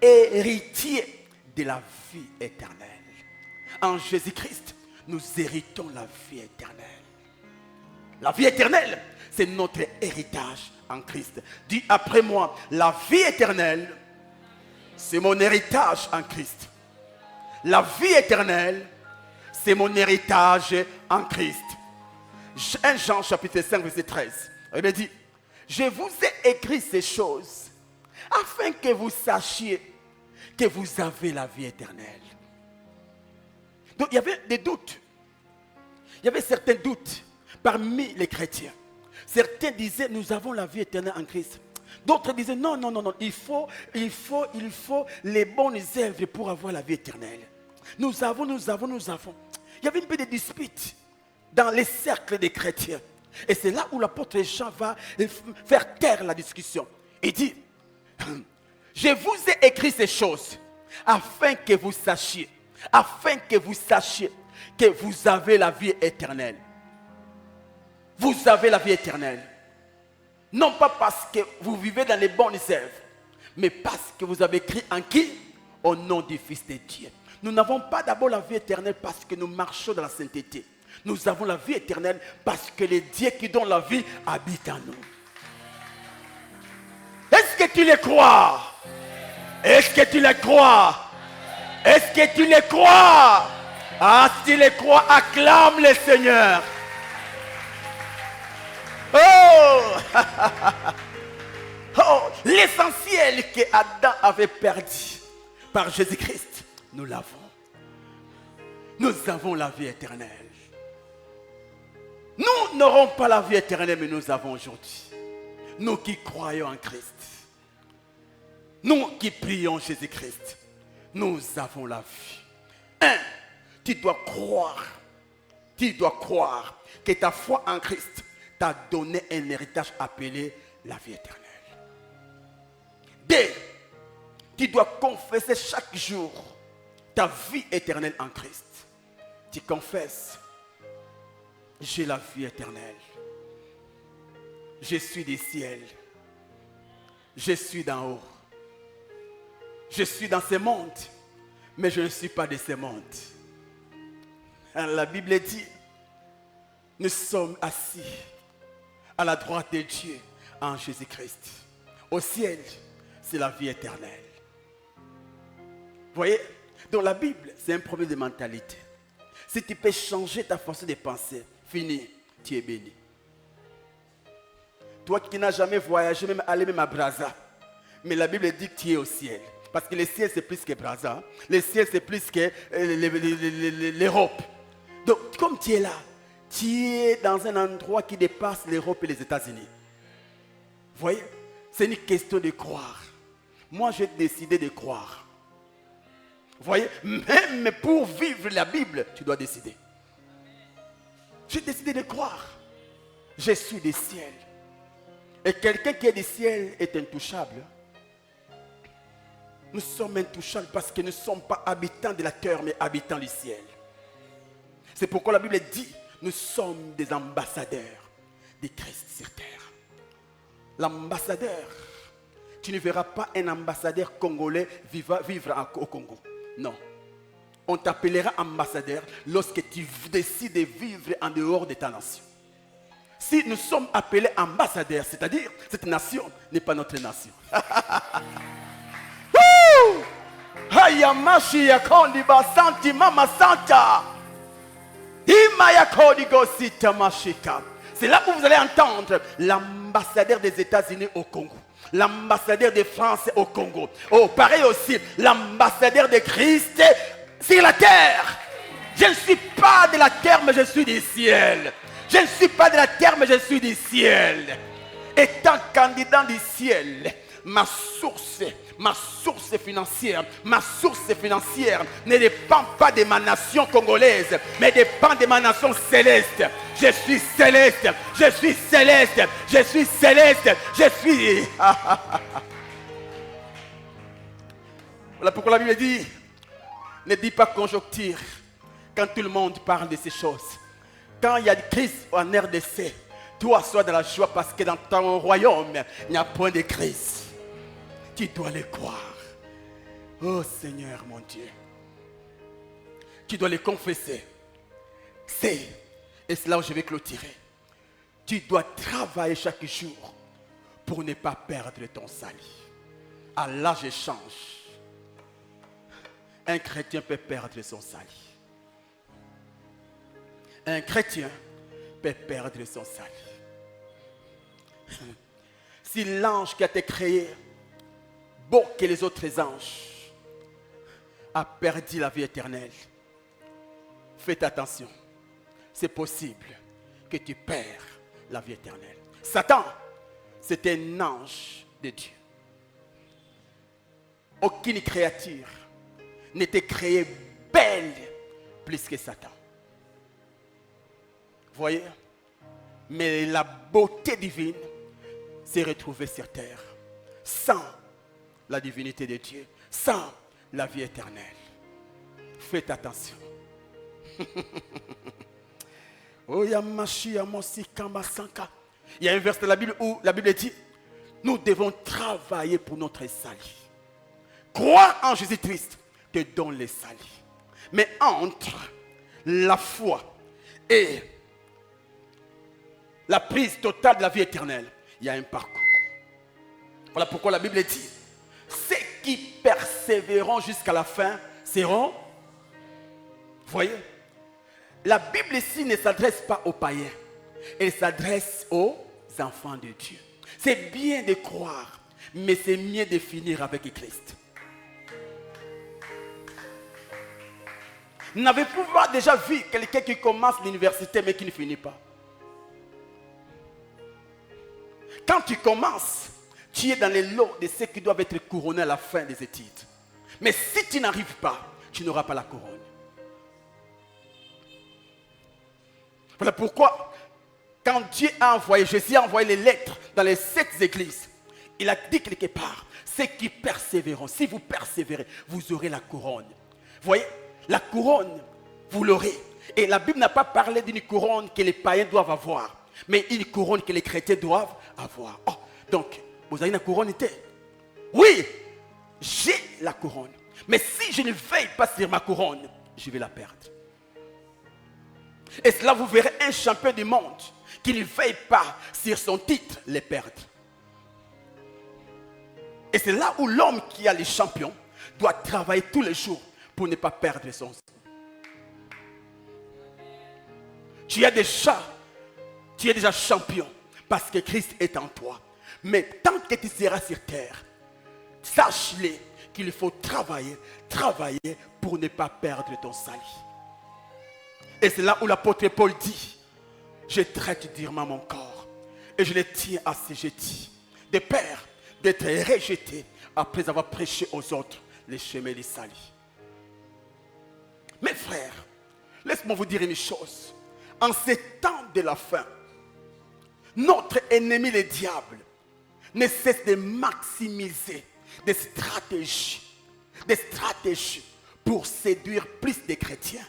héritiers de la vie éternelle. En Jésus-Christ, nous héritons la vie éternelle. La vie éternelle, c'est notre héritage en Christ. Dis après moi, la vie éternelle, c'est mon héritage en Christ. La vie éternelle, c'est mon héritage en Christ. 1 Jean chapitre 5 verset 13. Il me dit, je vous ai écrit ces choses afin que vous sachiez que vous avez la vie éternelle. Donc il y avait des doutes. Il y avait certains doutes parmi les chrétiens. Certains disaient, nous avons la vie éternelle en Christ. D'autres disaient, non, il faut les bonnes œuvres pour avoir la vie éternelle. Nous avons. Il y avait une peu de dispute dans les cercles des chrétiens. Et c'est là où l'apôtre Jean va faire taire la discussion. Il dit, je vous ai écrit ces choses afin que vous sachiez que vous avez la vie éternelle. Vous avez la vie éternelle. Non pas parce que vous vivez dans les bonnes œuvres, mais parce que vous avez cru en qui? Au nom du Fils de Dieu. Nous n'avons pas d'abord la vie éternelle parce que nous marchons dans la sainteté. Nous avons la vie éternelle parce que le Dieu qui donne la vie habite en nous. Est-ce que tu le crois? Est-ce que tu le crois? Est-ce que tu le crois? Ah, si tu le crois, acclame le Seigneur. Oh! Oh! L'essentiel que Adam avait perdu par Jésus-Christ, nous l'avons. Nous avons la vie éternelle. Nous n'aurons pas la vie éternelle, mais nous avons aujourd'hui. Nous qui croyons en Christ. Nous qui prions Jésus-Christ, nous avons la vie. 1. Tu dois croire que ta foi en Christ t'a donné un héritage appelé la vie éternelle. 2. Tu dois confesser chaque jour ta vie éternelle en Christ. Tu confesses, j'ai la vie éternelle. Je suis des ciels. Je suis d'en haut. Je suis dans ce monde, mais je ne suis pas de ce monde. La Bible dit, nous sommes assis à la droite de Dieu en Jésus-Christ. Au ciel, c'est la vie éternelle. Vous voyez? Dans la Bible, c'est un problème de mentalité. Si tu peux changer ta façon de penser, fini, tu es béni. Toi qui n'as jamais voyagé, même allé même à Brazza, mais la Bible dit que tu es au ciel. Parce que le ciel, c'est plus que Brazza. Le ciel, c'est plus que l'Europe. Donc, comme tu es là, tu es dans un endroit qui dépasse l'Europe et les États-Unis. Vous voyez? C'est une question de croire. Moi, j'ai décidé de croire. Vous voyez? Même pour vivre la Bible, tu dois décider. J'ai décidé de croire. Je suis des ciels. Et quelqu'un qui est des ciels est intouchable. Nous sommes intouchables parce que nous ne sommes pas habitants de la terre, mais habitants du ciel. C'est pourquoi la Bible dit, nous sommes des ambassadeurs de Christ sur terre. L'ambassadeur, tu ne verras pas un ambassadeur congolais vivre au Congo. Non. On t'appellera ambassadeur lorsque tu décides de vivre en dehors de ta nation. Si nous sommes appelés ambassadeurs, c'est-à-dire cette nation n'est pas notre nation. C'est là où vous allez entendre l'ambassadeur des États-Unis au Congo, l'ambassadeur de France au Congo. Oh, pareil aussi, l'ambassadeur de Christ sur la terre. Je ne suis pas de la terre, mais je suis du ciel. Je ne suis pas de la terre, mais je suis du ciel. Étant candidat du ciel, ma source financière ne dépend pas de ma nation congolaise, mais dépend de ma nation céleste. Je suis céleste, je suis céleste, je suis céleste, je suis... Voilà pourquoi la Bible dit, ne dis pas conjoncture quand tout le monde parle de ces choses. Quand il y a une crise en RDC, toi sois dans la joie parce que dans ton royaume, il n'y a point de crise. Tu dois le croire. Oh Seigneur mon Dieu. Tu dois le confesser. Et c'est là où je vais clôturer. Tu dois travailler chaque jour pour ne pas perdre ton salut. À l'âge échange, un chrétien peut perdre son salut. Un chrétien peut perdre son salut. Si l'ange qui a été créé, beau que les autres anges, a perdu la vie éternelle, faites attention. C'est possible que tu perds la vie éternelle. Satan, c'est un ange de Dieu. Aucune créature n'était créée belle plus que Satan. Vous voyez? Mais la beauté divine s'est retrouvée sur terre. Sans la divinité de Dieu, sans la vie éternelle. Faites attention. Il y a un verset de la Bible où la Bible dit, nous devons travailler pour notre salut. Croire en Jésus-Christ te donne le salut. Mais entre la foi et la prise totale de la vie éternelle, il y a un parcours. Voilà pourquoi la Bible dit, ceux qui persévéreront jusqu'à la fin seront... Vous voyez? La Bible ici ne s'adresse pas aux païens. Elle s'adresse aux enfants de Dieu. C'est bien de croire, mais c'est mieux de finir avec Christ. N'avez-vous pas déjà vu quelqu'un qui commence l'université mais qui ne finit pas? Quand tu commences, tu es dans les lots de ceux qui doivent être couronnés à la fin des études. Mais si tu n'arrives pas, tu n'auras pas la couronne. Voilà pourquoi, quand Dieu a envoyé, Jésus a envoyé les lettres dans les 7 églises, il a dit quelque part, ceux qui persévéreront, si vous persévérez, vous aurez la couronne. Vous voyez, la couronne, vous l'aurez. Et la Bible n'a pas parlé d'une couronne que les païens doivent avoir, mais une couronne que les chrétiens doivent avoir. Oh, donc, vous avez une couronne? Oui, j'ai la couronne. Mais si je ne veille pas sur ma couronne, je vais la perdre. Et cela, vous verrez un champion du monde qui ne veille pas sur son titre, les perdre. Et c'est là où l'homme qui a les champions doit travailler tous les jours pour ne pas perdre son. Tu es déjà champion parce que Christ est en toi. Mais tant que tu seras sur terre, sache-le qu'il faut travailler pour ne pas perdre ton salut. Et c'est là où l'apôtre Paul dit, je traite durement mon corps et je le tiens à ce jeté, de peur d'être rejeté après avoir prêché aux autres les chemins du salut. Mes frères, laisse-moi vous dire une chose. En ces temps de la fin, notre ennemi le diable ne cesse de maximiser des stratégies pour séduire plus de chrétiens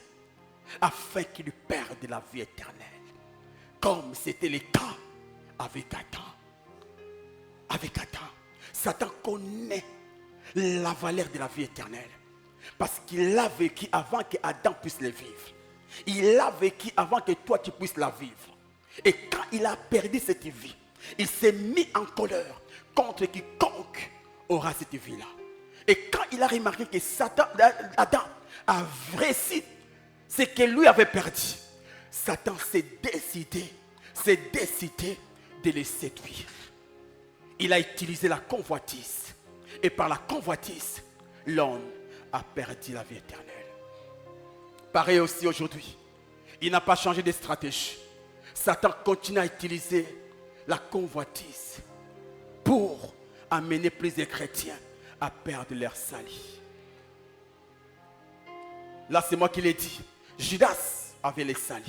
afin qu'ils perdent la vie éternelle. Comme c'était le cas avec Adam. Avec Adam, Satan connaît la valeur de la vie éternelle. Parce qu'il l'a vécu avant que Adam puisse le vivre. Il l'a vécu avant que toi tu puisses la vivre. Et quand il a perdu cette vie, il s'est mis en colère contre quiconque aura cette vie-là. Et quand il a remarqué que Adam a réussi ce que lui avait perdu, Satan s'est décidé de le séduire. Il a utilisé la convoitise. Et par la convoitise, l'homme a perdu la vie éternelle. Pareil aussi aujourd'hui. Il n'a pas changé de stratégie. Satan continue à utiliser la convoitise pour amener plus de chrétiens à perdre leur salut. Là, c'est moi qui l'ai dit. Judas avait le salut.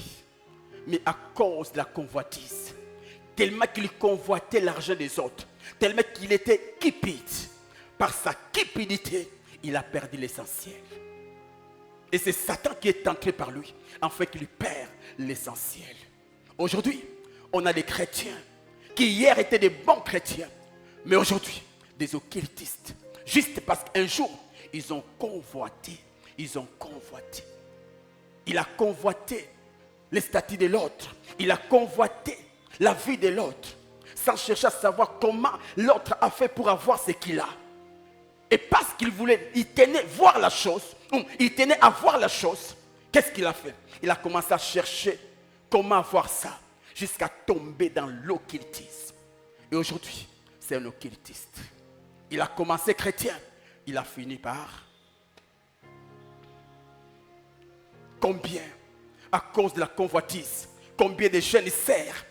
Mais à cause de la convoitise, tellement qu'il convoitait l'argent des autres, tellement qu'il était cupide, par sa cupidité, il a perdu l'essentiel. Et c'est Satan qui est entré par lui, afin qu'il perd l'essentiel. Aujourd'hui, on a des chrétiens qui hier étaient des bons chrétiens, mais aujourd'hui, des occultistes. Juste parce qu'un jour, ils ont convoité. Il a convoité les statuts de l'autre. Il a convoité la vie de l'autre, sans chercher à savoir comment l'autre a fait pour avoir ce qu'il a. Et parce qu'il voulait, il tenait voir la chose, il tenait à voir la chose, qu'est-ce qu'il a fait? Il a commencé à chercher comment avoir ça, jusqu'à tomber dans l'occultisme. Et aujourd'hui, c'est un occultiste. Il a commencé chrétien, il a fini par... Combien, à cause de la convoitise, combien de jeunes sœurs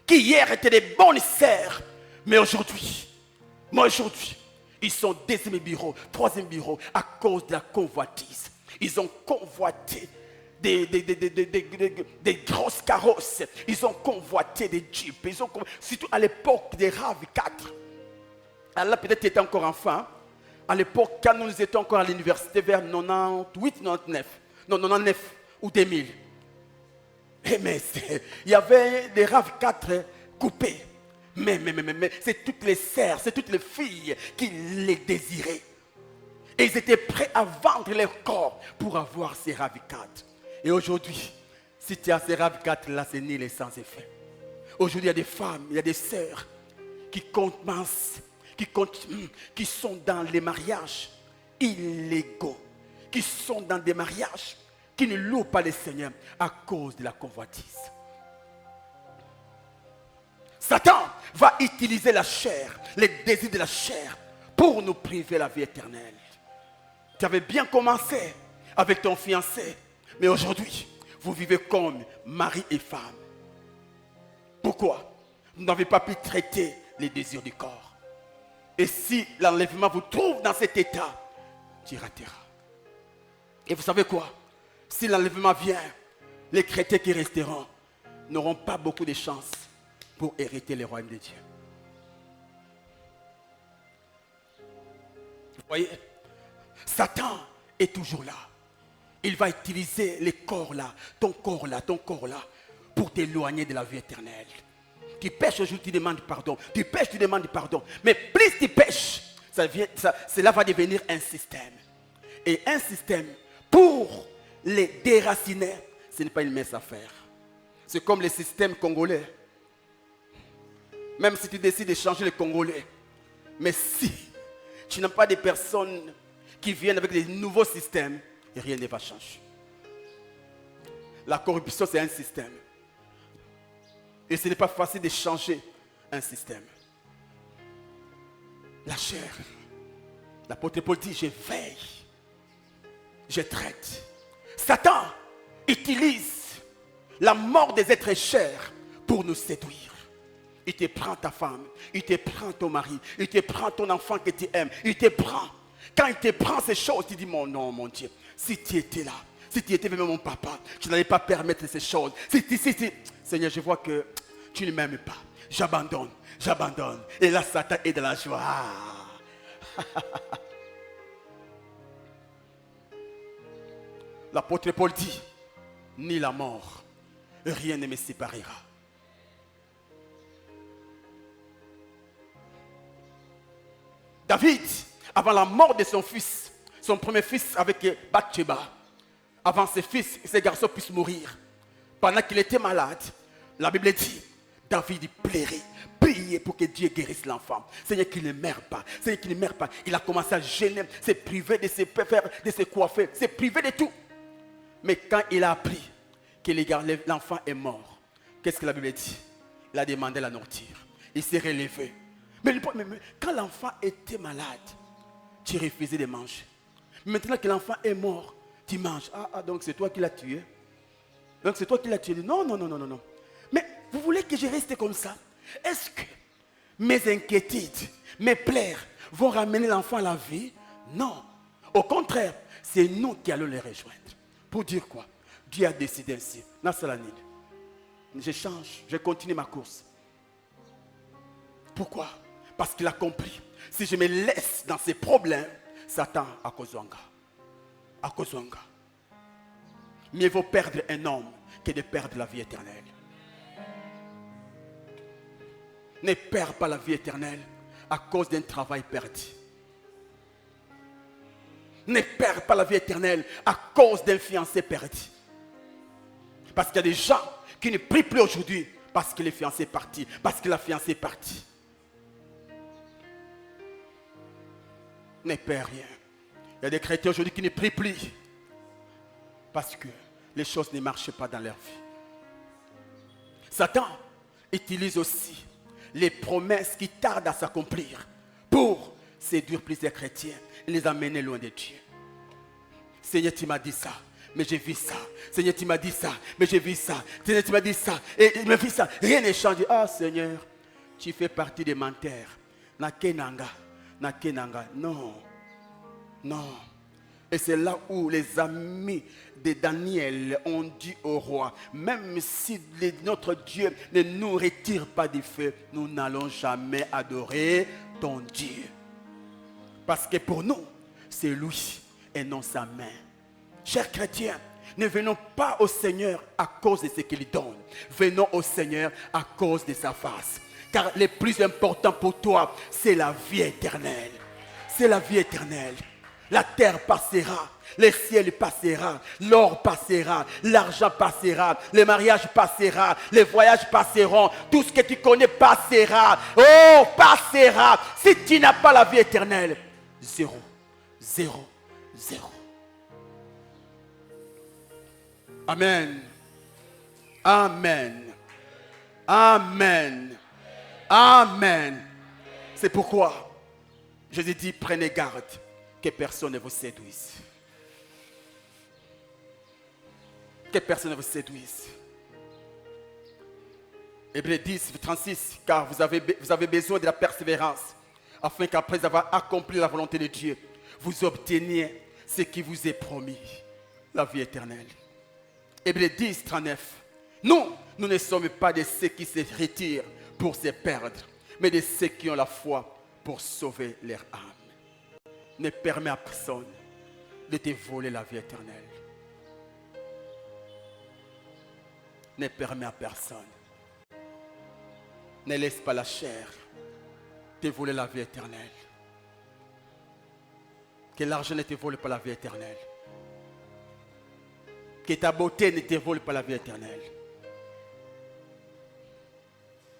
qui hier étaient des bonnes sœurs, mais aujourd'hui, ils sont deuxième bureau, troisième bureau, à cause de la convoitise. Ils ont convoité des grosses carrosses, ils ont convoité des jeeps, surtout à l'époque des RAV4. Alors là, peut-être tu étais encore enfant. À l'époque, quand nous étions encore à l'université, vers 98, 99, non, 99 ou 2000. Mais il y avait des RAV4 coupés. Mais c'est toutes les sœurs, c'est toutes les filles qui les désiraient. Et ils étaient prêts à vendre leur corps pour avoir ces RAV4. Et aujourd'hui, si tu as ces RAV4 là, c'est nul et sans effet. Aujourd'hui, il y a des femmes, il y a des sœurs qui commencent, qui sont dans les mariages illégaux, qui sont dans des mariages qui ne louent pas le Seigneur à cause de la convoitise. Satan va utiliser la chair, les désirs de la chair, pour nous priver de la vie éternelle. Tu avais bien commencé avec ton fiancé, mais aujourd'hui, vous vivez comme mari et femme. Pourquoi? Vous n'avez pas pu traiter les désirs du corps. Et si l'enlèvement vous trouve dans cet état, tu rateras. Et vous savez quoi? Si l'enlèvement vient, les chrétiens qui resteront n'auront pas beaucoup de chance pour hériter le royaume de Dieu. Vous voyez, Satan est toujours là. Il va utiliser les corps là, ton corps là, pour t'éloigner de la vie éternelle. Tu pêches aujourd'hui, tu demandes pardon. Tu pêches, tu demandes pardon. Mais plus tu pêches, cela va devenir un système. Et un système, pour les déraciner, ce n'est pas une mince affaire. C'est comme le système congolais. Même si tu décides de changer le Congolais, mais si tu n'as pas de personnes qui viennent avec des nouveaux systèmes, rien ne va changer. La corruption, c'est un système. Et ce n'est pas facile de changer un système. La chair, l'apôtre Paul dit, je veille, je traite. Satan utilise la mort des êtres chers pour nous séduire. Il te prend ta femme, il te prend ton mari, il te prend ton enfant que tu aimes, il te prend. Quand il te prend ces choses, tu dis, mon non, mon Dieu, si tu étais là, si tu étais même mon papa, tu n'allais pas permettre ces choses. Seigneur, je vois que tu ne m'aimes pas. J'abandonne, j'abandonne. Et là, Satan est de la joie. L'apôtre Paul dit, ni la mort, rien ne me séparera. David, avant la mort de son fils, son premier fils avec Bathsheba, avant ses garçons puissent mourir, pendant qu'il était malade, la Bible dit, David plairait, priait pour que Dieu guérisse l'enfant. Seigneur, qu'il ne meurt pas. Seigneur, qu'il ne meurt pas. Il a commencé à gêner, se priver de ses faire, de se coiffer, se priver de tout. Mais quand il a appris que l'enfant est mort, qu'est-ce que la Bible dit? Il a demandé la nourriture. Il s'est relevé. Mais quand l'enfant était malade, tu refusais de manger. Maintenant que l'enfant est mort, tu manges. Ah, donc c'est toi qui l'as tué. Donc c'est toi qui l'as tué. Non, non, non, non, non. Mais vous voulez que je reste comme ça? Est-ce que mes inquiétudes, mes plaies vont ramener l'enfant à la vie? Non. Au contraire, c'est nous qui allons les rejoindre. Pour dire quoi? Dieu a décidé ainsi. Nassalanine. Je change, je continue ma course. Pourquoi? Parce qu'il a compris. Si je me laisse dans ces problèmes, Satan a kozwanga. A kozwanga. Mieux vaut perdre un homme que de perdre la vie éternelle. Ne perds pas la vie éternelle à cause d'un travail perdu. Ne perds pas la vie éternelle à cause d'un fiancé perdu. Parce qu'il y a des gens qui ne prient plus aujourd'hui parce que le fiancé est parti, parce que la fiancée est partie. Ne perds rien. Il y a des chrétiens aujourd'hui qui ne prient plus parce que les choses ne marchent pas dans leur vie. Satan utilise aussi les promesses qui tardent à s'accomplir pour séduire plusieurs chrétiens et les amener loin de Dieu. Seigneur, tu m'as dit ça, mais j'ai vu ça. Seigneur, tu m'as dit ça, mais j'ai vu ça. Seigneur, tu m'as dit ça, et je me vis ça. Rien n'est changé. Ah, Seigneur, tu fais partie des menteurs. Nakenanga, nakenanga. Non, non. Et c'est là où les amis de Daniel ont dit au roi, même si notre Dieu ne nous retire pas du feu, nous n'allons jamais adorer ton Dieu. Parce que pour nous, c'est lui et non sa main. Chers chrétiens, ne venons pas au Seigneur à cause de ce qu'il donne. Venons au Seigneur à cause de sa face. Car le plus important pour toi, c'est la vie éternelle. C'est la vie éternelle. La terre passera, le ciel passera, l'or passera, l'argent passera, le mariage passera, les voyages passeront, tout ce que tu connais passera. Oh, passera. Si tu n'as pas la vie éternelle, zéro, zéro, zéro. Amen. Amen. Amen. Amen. C'est pourquoi Jésus dit, prenez garde que personne ne vous séduise. Que personne ne vous séduise. Hébreux 10, 36, car vous avez besoin de la persévérance, afin qu'après avoir accompli la volonté de Dieu, vous obteniez ce qui vous est promis, la vie éternelle. Hébreux 10, 39. Nous ne sommes pas de ceux qui se retirent pour se perdre, mais de ceux qui ont la foi pour sauver leur âme. Ne permets à personne de te voler la vie éternelle. Ne permets à personne. Ne laisse pas la chair te voler la vie éternelle. Que l'argent ne te vole pas la vie éternelle. Que ta beauté ne te vole pas la vie éternelle.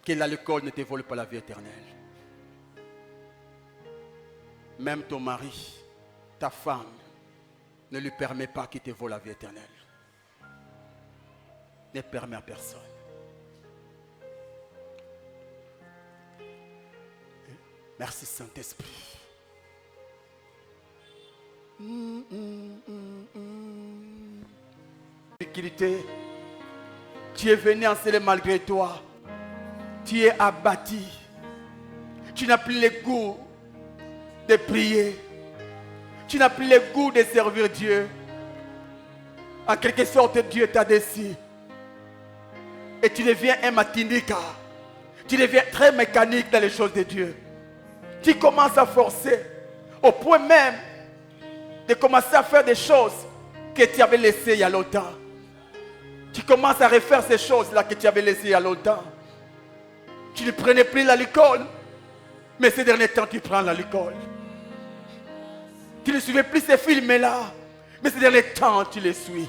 Que l'alcool ne te vole pas la vie éternelle. Même ton mari, ta femme, ne lui permet pas qu'il te vole la vie éternelle. Ne permet à personne. Merci Saint-Esprit. Difficulté. Tu es venu enseigner malgré toi. Tu es abattu. Tu n'as plus le goût de prier. Tu n'as plus le goût de servir Dieu. En quelque sorte, Dieu t'a décidé. Et tu deviens un matindika. Tu deviens très mécanique dans les choses de Dieu. Tu commences à forcer au point même de commencer à faire des choses que tu avais laissées il y a longtemps. Tu commences à refaire ces choses-là que tu avais laissées il y a longtemps. Tu ne prenais plus l'alcool, mais ces derniers temps tu prends l'alcool. Tu ne suivais plus ces films-là, mais ces derniers temps tu les suis.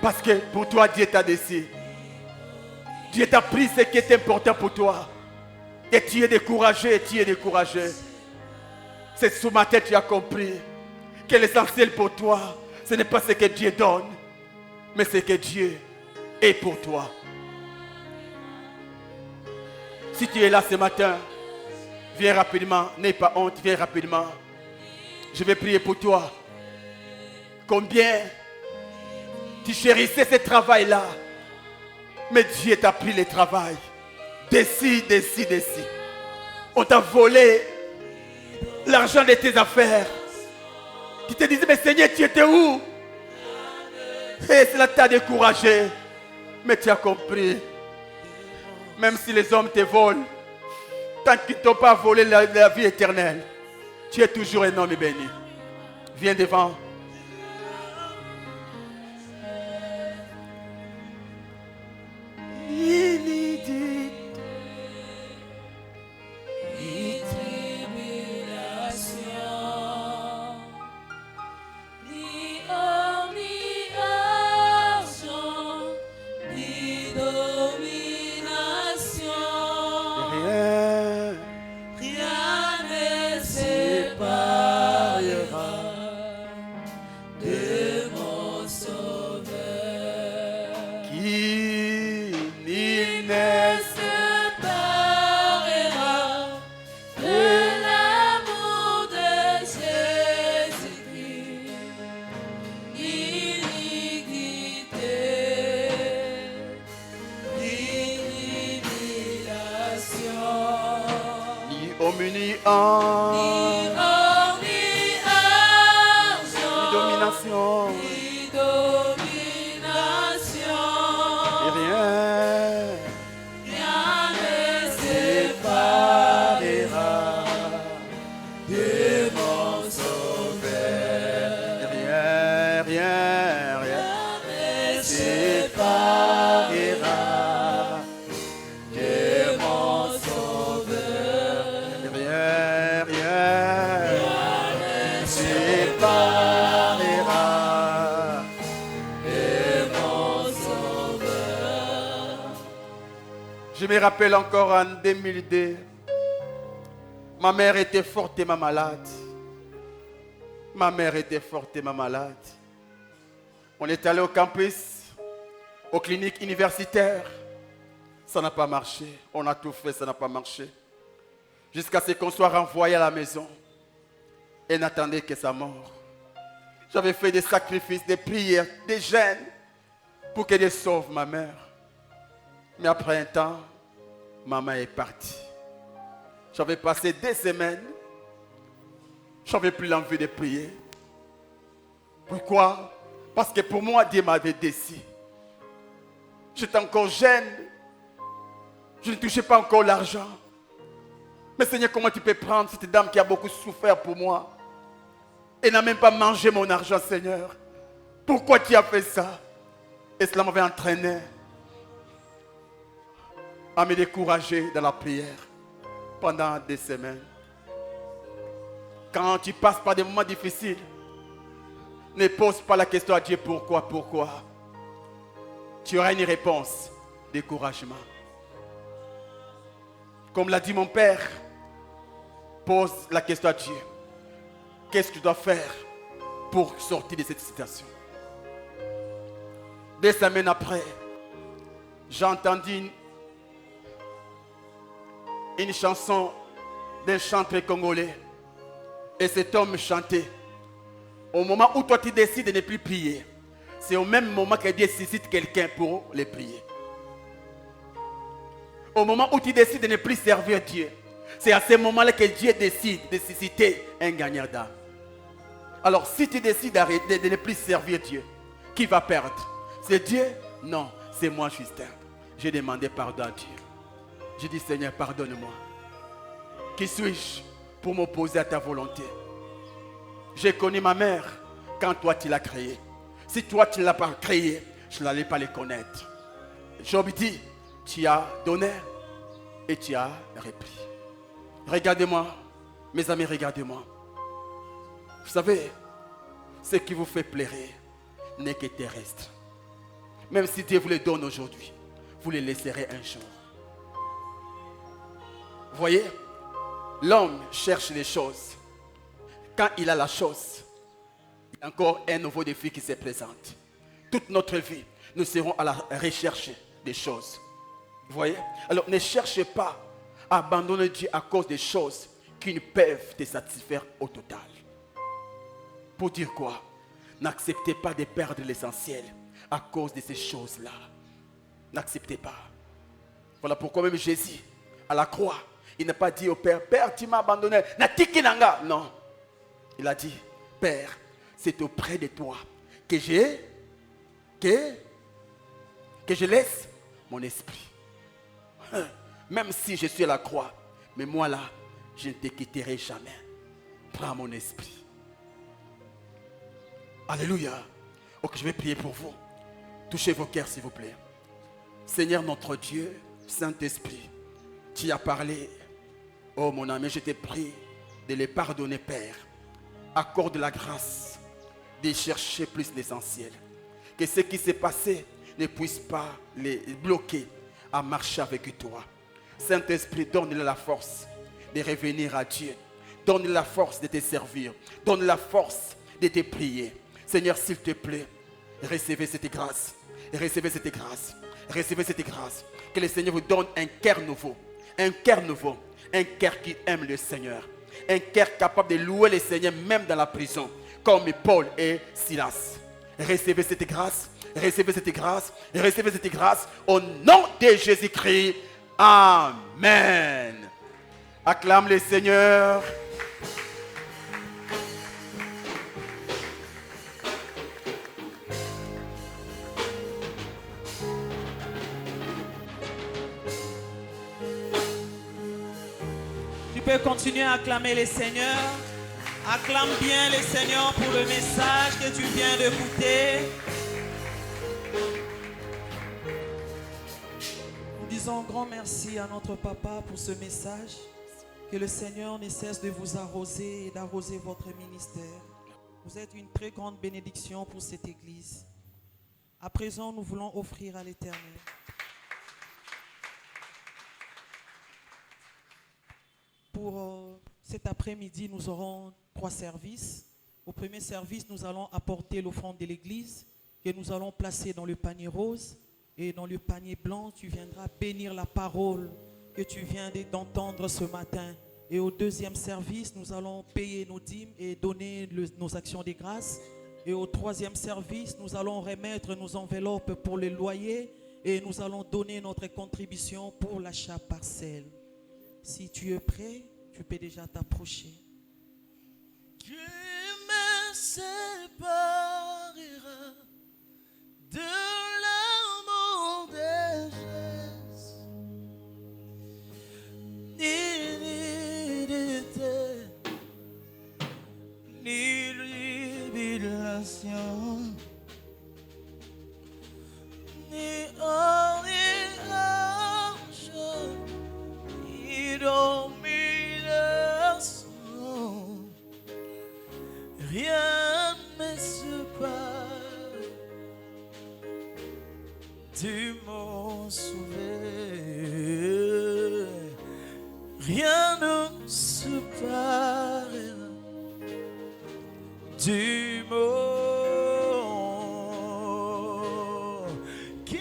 Parce que pour toi Dieu t'a décidé. Dieu t'a pris ce qui est important pour toi. Et tu es découragé, tu es découragé. C'est sous ma tête tu as compris que l'essentiel pour toi, ce n'est pas ce que Dieu donne, mais ce que Dieu est pour toi. Si tu es là ce matin, viens rapidement, n'aie pas honte, viens rapidement. Je vais prier pour toi. Combien tu chérissais ce travail-là, mais Dieu t'a pris le travail. Décide. On t'a volé l'argent de tes affaires. Tu te disais, mais Seigneur, tu étais où? Et cela t'a découragé. Mais tu as compris. Même si les hommes te volent, tant qu'ils ne t'ont pas volé la vie éternelle, tu es toujours un homme béni. Viens devant. Je me rappelle encore en 2002, ma mère était fortement malade. Ma mère était fortement malade. On est allé au campus, aux cliniques universitaires. Ça n'a pas marché. On a tout fait, ça n'a pas marché. Jusqu'à ce qu'on soit renvoyé à la maison. Et n'attendait que sa mort. J'avais fait des sacrifices, des prières, des jeûnes pour que Dieu sauve ma mère. Mais après un temps, maman est partie. J'avais passé des semaines. J'avais plus l'envie de prier. Pourquoi? Parce que pour moi, Dieu m'avait décidé. J'étais encore jeune. Je ne touchais pas encore l'argent. Mais Seigneur, comment tu peux prendre cette dame qui a beaucoup souffert pour moi et n'a même pas mangé mon argent, Seigneur? Pourquoi tu as fait ça? Et cela m'avait entraîné à me décourager dans la prière pendant des semaines. Quand tu passes par des moments difficiles, ne pose pas la question à Dieu pourquoi. Tu auras une réponse, découragement. Comme l'a dit mon père, pose la question à Dieu. Qu'est-ce que tu dois faire pour sortir de cette situation? Des semaines après, j'ai entendu une chanson d'un chanteur congolais. Et cet homme chantait. Au moment où toi tu décides de ne plus prier, c'est au même moment que Dieu suscite quelqu'un pour les prier. Au moment où tu décides de ne plus servir Dieu, c'est à ce moment-là que Dieu décide de susciter un gagnant d'âme. Alors si tu décides d'arrêter de ne plus servir Dieu, qui va perdre? C'est Dieu? Non, c'est moi, Justin. J'ai demandé pardon à Dieu. J'ai dit, Seigneur, pardonne-moi. Qui suis-je pour m'opposer à ta volonté? J'ai connu ma mère quand toi tu l'as créée. Si toi tu ne l'as pas créée, je n'allais pas les connaître. Job dit, tu as donné et tu as repris. Regardez-moi, mes amis, regardez-moi. Vous savez, ce qui vous fait plaire n'est que terrestre. Même si Dieu vous le donne aujourd'hui, vous le laisserez un jour. Vous voyez, l'homme cherche les choses. Quand il a la chose, il y a encore un nouveau défi qui se présente. Toute notre vie, nous serons à la recherche des choses. Vous voyez? Alors ne cherchez pas à abandonner Dieu à cause des choses qui ne peuvent te satisfaire au total. Pour dire quoi? N'acceptez pas de perdre l'essentiel à cause de ces choses-là. N'acceptez pas. Voilà pourquoi même Jésus, à la croix, il n'a pas dit au Père, Père, tu m'as abandonné. Non. Il a dit, Père, c'est auprès de toi que je laisse mon esprit. Même si je suis à la croix, mais moi là, je ne te quitterai jamais. Prends mon esprit. Alléluia. Ok, je vais prier pour vous. Touchez vos cœurs, s'il vous plaît. Seigneur notre Dieu, Saint-Esprit, tu as parlé. Oh mon ami, je te prie de les pardonner, Père. Accorde la grâce de chercher plus l'essentiel. Que ce qui s'est passé ne puisse pas les bloquer à marcher avec toi. Saint-Esprit, donne-le la force de revenir à Dieu. Donne-le la force de te servir. Donne-le la force de te prier. Seigneur, s'il te plaît, recevez cette grâce. Recevez cette grâce. Recevez cette grâce. Que le Seigneur vous donne un cœur nouveau. Un cœur nouveau. Un cœur qui aime le Seigneur. Un cœur capable de louer le Seigneur même dans la prison. Comme Paul et Silas. Recevez cette grâce. Recevez cette grâce. Recevez cette grâce. Au nom de Jésus-Christ. Amen. Acclame le Seigneur. Tu peux continuer à acclamer les seigneurs. Acclame bien les seigneurs pour le message que tu viens d'écouter. Nous disons un grand merci à notre papa pour ce message. Que le Seigneur ne cesse de vous arroser et d'arroser votre ministère. Vous êtes une très grande bénédiction pour cette église. À présent, nous voulons offrir à l'Éternel. Pour cet après-midi, nous aurons 3 services. Au premier service, nous allons apporter l'offrande de l'église que nous allons placer dans le panier rose. Et dans le panier blanc, tu viendras bénir la parole que tu viens d'entendre ce matin. Et au deuxième service, nous allons payer nos dîmes et donner nos actions de grâce. Et au troisième service, nous allons remettre nos enveloppes pour le loyer et nous allons donner notre contribution pour l'achat parcelle. Si tu es prêt, tu peux déjà t'approcher. Qui me séparera de l'amour de Jésus? Ni l'idée, ni l'hybridation, ni ornage, ni domination. Rien ne me sépare du mon sauvé. Rien ne me séparera du mot qui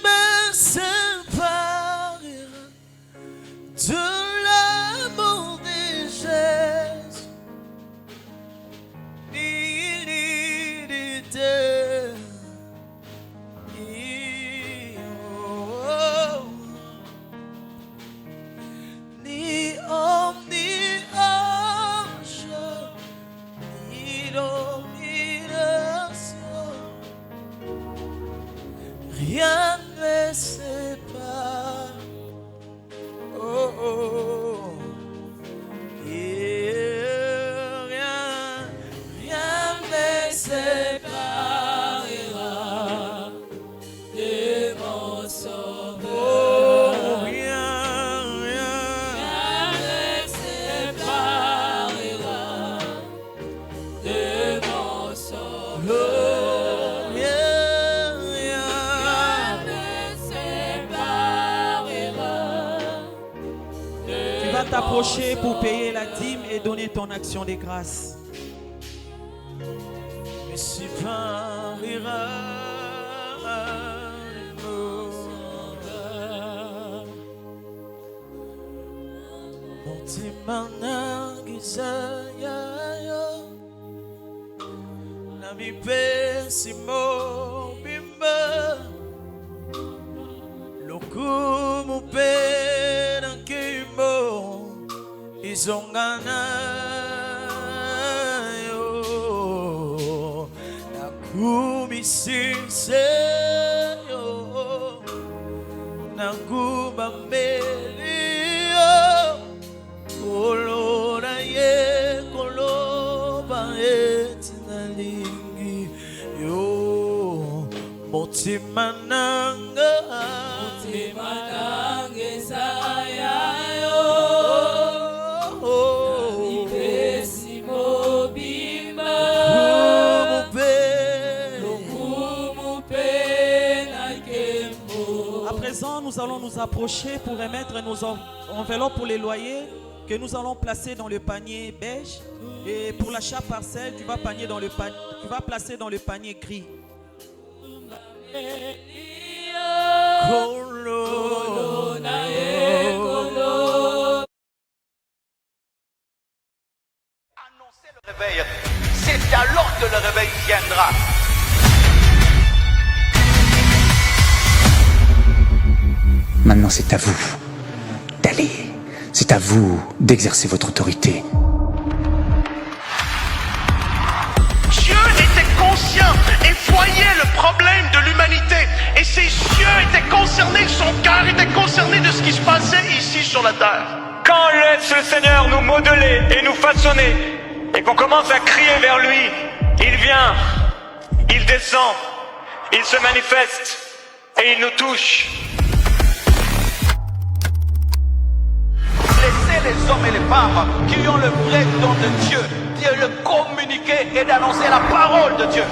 me séparera de l'amour de Jésus. Ni l'idée, ni homme, ni ange, ni domination. Rien ne me sépare. Oh, oh. Et rien ne séparera de mon sauveur. Oh, rien ne séparera de mon sauveur. Rien ne séparera. Tu vas t'approcher pour payer la dîme et donner ton action de grâce. Me séparera de mon sauveur. Montimana gisaya na mi pésimo bimba lokumu pena kimbo izongana yo nakumi sinseyo nakuba melio kolora ye koloba etinalingi yo motimananga saya yo ipesimo bimba À présent, nous allons nous approcher pour remettre nos enveloppes pour les loyers que nous allons placer dans le panier beige. Et pour l'achat parcelle, tu vas placer dans le panier gris. Annoncer le réveil, c'est alors que le réveil viendra. Maintenant, c'est à vous d'aller. C'est à vous d'exercer votre autorité. Dieu était conscient et voyait le problème de l'humanité. Et ses yeux étaient concernés, son cœur était concerné de ce qui se passait ici sur la terre. Quand on laisse le Seigneur nous modeler et nous façonner, et qu'on commence à crier vers lui, il vient, il descend, il se manifeste, et il nous touche. Laissez les hommes et les femmes qui ont le vrai don de Dieu, de le communiquer et d'annoncer la parole de Dieu.